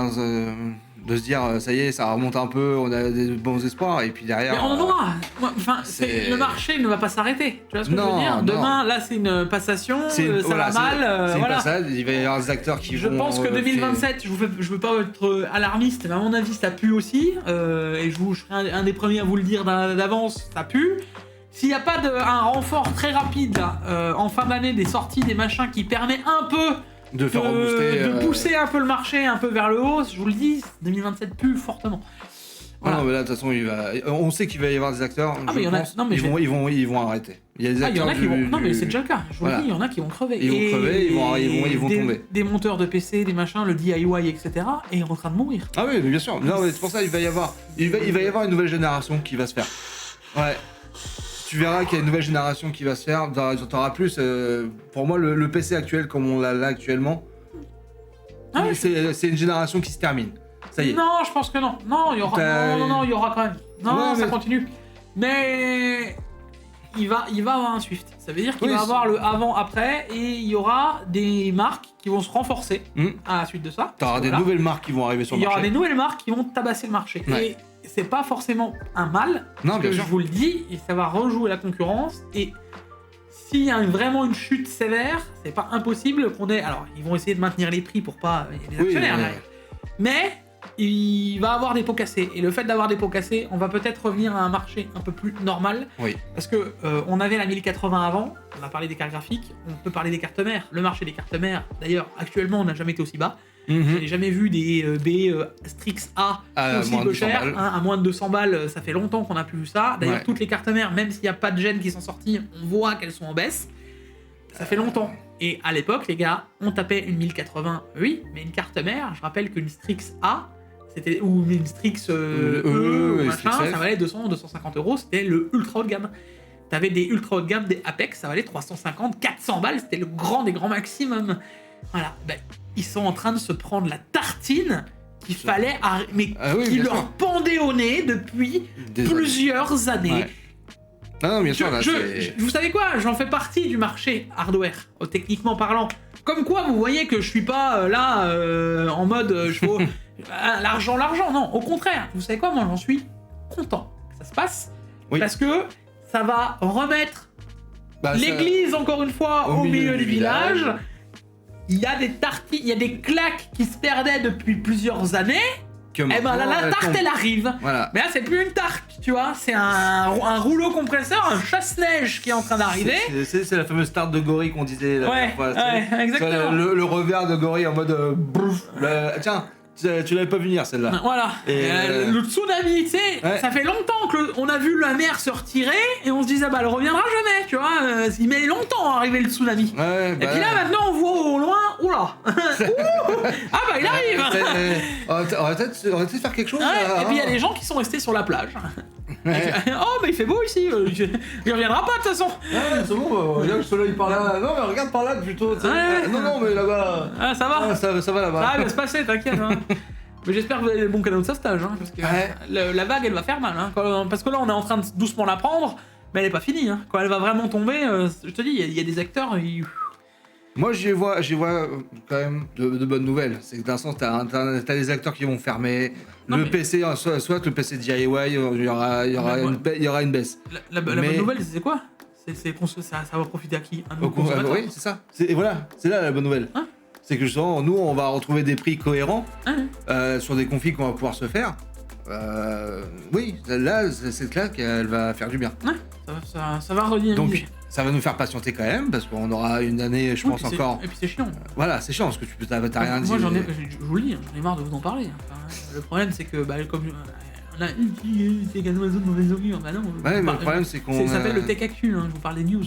de se dire ça y est, ça remonte un peu, on a des bons espoirs, et puis derrière. Mais on en aura. Enfin, le marché ne va pas s'arrêter. Tu vois ce que je veux dire? Demain, là, c'est une passation, ça va mal. C'est une voilà. passade, il va y avoir des acteurs qui Je vont. pense que 2027, je veux pas être alarmiste, mais à mon avis, ça pue aussi. Et je serai un des premiers à vous le dire d'avance, ça pue. S'il n'y a pas un renfort très rapide en fin d'année, des sorties, des machins qui permet un peu de faire rebooster, de pousser un peu le marché un peu vers le haut, je vous le dis, 2027 pue fortement. Voilà. Non, mais là, de toute façon, on sait qu'il va y avoir des acteurs. Ah, mais il y en a. Non, mais ils vont arrêter. Il y a des acteurs. Il y en a qui vont. Non, mais c'est déjà le cas. Je vous le dis, il y en a qui vont crever. Ils vont crever, ils vont tomber. Des monteurs de PC, des machins, le DIY, etc. Et en train de mourir. Ah oui, mais bien sûr. Non, mais c'est pour ça qu'il va y avoir. Il va y avoir une nouvelle génération qui va se faire. Ouais. Tu verras qu'il y a une nouvelle génération qui va se faire. T'auras plus. Pour moi, le PC actuel, comme on l'a là actuellement, c'est une génération qui se termine. Ça y est. Non, je pense que non. Non, il y aura. Non, il y aura quand même. Non, ça continue. Mais il va avoir un Swift. Ça veut dire qu'il va avoir le avant-après et il y aura des marques qui vont se renforcer à la suite de ça. T'auras des nouvelles marques qui vont arriver sur le marché. Il y aura des nouvelles marques qui vont tabasser le marché. Ouais. Et c'est pas forcément un mal. Non, bien sûr. Je vous le dis, et ça va rejouer la concurrence. Et s'il y a vraiment une chute sévère, c'est pas impossible qu'on ait. Alors, ils vont essayer de maintenir les prix pour pas. Il y a des actionnaires derrière. Mais il va avoir des pots cassés. Et le fait d'avoir des pots cassés, on va peut-être revenir à un marché un peu plus normal. Oui. Parce que on avait la 1080 avant, on a parlé des cartes graphiques, on peut parler des cartes mères. Le marché des cartes mères, d'ailleurs, actuellement, on n'a jamais été aussi bas. Je n'ai jamais vu des Strix A aussi peu cher, à moins de 200 balles, ça fait longtemps qu'on n'a plus vu ça. D'ailleurs, toutes les cartes mères, même s'il n'y a pas de gènes qui sont sortis, on voit qu'elles sont en baisse. Ça fait longtemps. Et à l'époque, les gars, on tapait une 1080, oui, mais une carte mère, je rappelle qu'une Strix A, ou une Strix machin, ça valait 200-250 euros, c'était le ultra haut de gamme. T'avais des ultra haut de gamme, des Apex, ça valait 350-400 balles, c'était le grand des grands maximum. Voilà, ben, ils sont en train de se prendre la tartine qu'il fallait, qui leur pendait au nez depuis plusieurs années. Ouais. Non, bien sûr, là, vous savez quoi? J'en fais partie du marché hardware, techniquement parlant. Comme quoi, vous voyez que je suis pas en mode l'argent, non, au contraire. Vous savez quoi? Moi, j'en suis content que ça se passe. Parce que ça va remettre l'église, encore une fois, au milieu du village. Il y a des claques qui se perdaient depuis plusieurs années. Et ben là, la tarte, elle arrive. Voilà. Mais là, c'est plus une tarte, tu vois. C'est un rouleau compresseur, un chasse-neige qui est en train d'arriver. C'est la fameuse tarte de gorille qu'on disait. Exactement. Le revers de gorille en mode... tiens, tu l'avais pas venir, celle-là. Voilà. Le tsunami, tu sais, ça fait longtemps qu'on a vu la mer se retirer et on se disait, bah, elle reviendra jamais, tu vois. Il met longtemps à arriver le tsunami. Et puis là, maintenant, on voit au loin, oula. Ah bah, il arrive. On va peut-être faire quelque chose. Et puis, il y a des gens qui sont restés sur la plage. Oh, mais il fait beau ici. Il reviendra pas, de toute façon. C'est bon, regarde le soleil par là. Non, mais regarde par là, plutôt. Non, mais là-bas. Ça va. Ça va là-bas. Ça va se passer, t'inquiète. Mais j'espère que vous avez le bon cadeau de sauvetage, parce que la vague, elle va faire mal. Parce que là, on est en train de doucement la prendre, mais elle est pas finie. Quand elle va vraiment tomber, je te dis, il y a des acteurs... Moi, j'y vois quand même de bonnes nouvelles. C'est que d'un sens, t'as des acteurs qui vont fermer. PC, soit le PC DIY, il y aura une baisse. La bonne nouvelle, c'est quoi? Ça va profiter à qui? Oui, c'est ça. Et voilà, c'est là la bonne nouvelle. C'est que justement, nous, on va retrouver des prix cohérents sur des configs qu'on va pouvoir se faire. Oui, là, cette claque, elle va faire du bien. Ça va redynamiser. Donc, ça va nous faire patienter quand même, parce qu'on aura une année, je pense, encore... Et puis c'est chiant. Voilà, c'est chiant, parce que t'as rien dit. Moi, je vous le dis, j'en ai marre de vous en parler. Le problème, c'est que, comme... On a c'est Amazon dans les oreilles. Bah non. Ouais, mais le problème, c'est qu'on... Ça s'appelle le Tech Actu, je vous parle des news.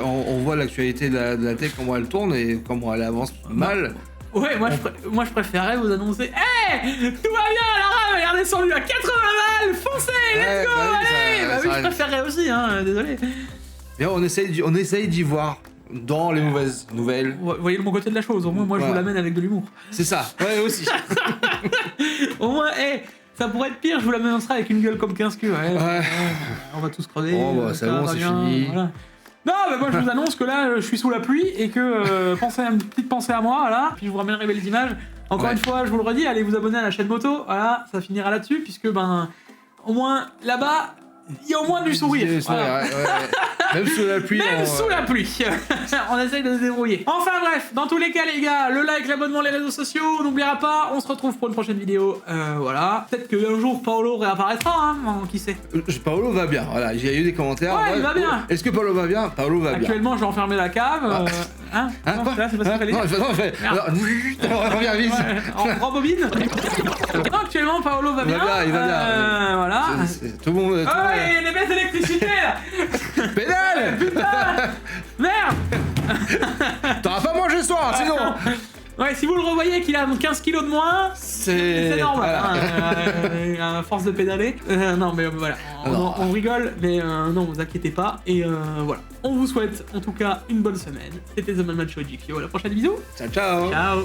On voit l'actualité de la tech, comment elle tourne et comment elle avance mal. Ouais, moi je préférerais vous annoncer tout va bien, la rame elle est redescendue à 80 balles, foncez, let's go, allez. Bah oui, je préférerais aussi, désolé. Mais on essaye d'y voir dans les mauvaises nouvelles. Vous voyez le bon côté de la chose, au moins moi je vous l'amène avec de l'humour. C'est ça, ouais aussi. Au moins, ça pourrait être pire, je vous l'amènerai avec une gueule comme 15 queues. On va tous crever. Oh bah c'est bon, c'est fini. Voilà. Non, mais moi je vous annonce que là je suis sous la pluie et que pensez une petite pensée à moi, voilà. Puis je vous ramènerai belles images. Encore une fois, je vous le redis, allez vous abonner à la chaîne moto, voilà, ça finira là-dessus, puisque au moins là-bas, il y a au moins du sourire. Voilà. Ouais. Même sous la pluie. Même sous la pluie. On essaye de se débrouiller. Enfin bref, dans tous les cas les gars, le like, l'abonnement, les réseaux sociaux, on n'oubliera pas, on se retrouve pour une prochaine vidéo. Voilà. Peut-être qu'un jour Paolo réapparaîtra, hein, qui sait. Paolo va bien, voilà, j'ai eu des commentaires. Ouais, il va bien. Est-ce que Paolo va bien? Paolo va bien. Actuellement, je vais enfermer la cave. Non, c'est pas ça qu'il fallait dire. Non, reviens vite. En rebobine. Non, actuellement, Paolo va bien. Il va bien. Voilà. Tout le monde. Il y a des baisses d'électricité là. Pédale. Putain. Merde. T'auras pas mangé ce soir, sinon. Ouais, si vous le revoyez qu'il a 15 kilos de moins, c'est normal. Voilà. À force de pédaler. Non, mais voilà. On rigole, mais non, vous inquiétez pas. Et voilà. On vous souhaite en tout cas une bonne semaine. C'était The Man Show GQ. À la prochaine, bisous. Ciao. Ciao.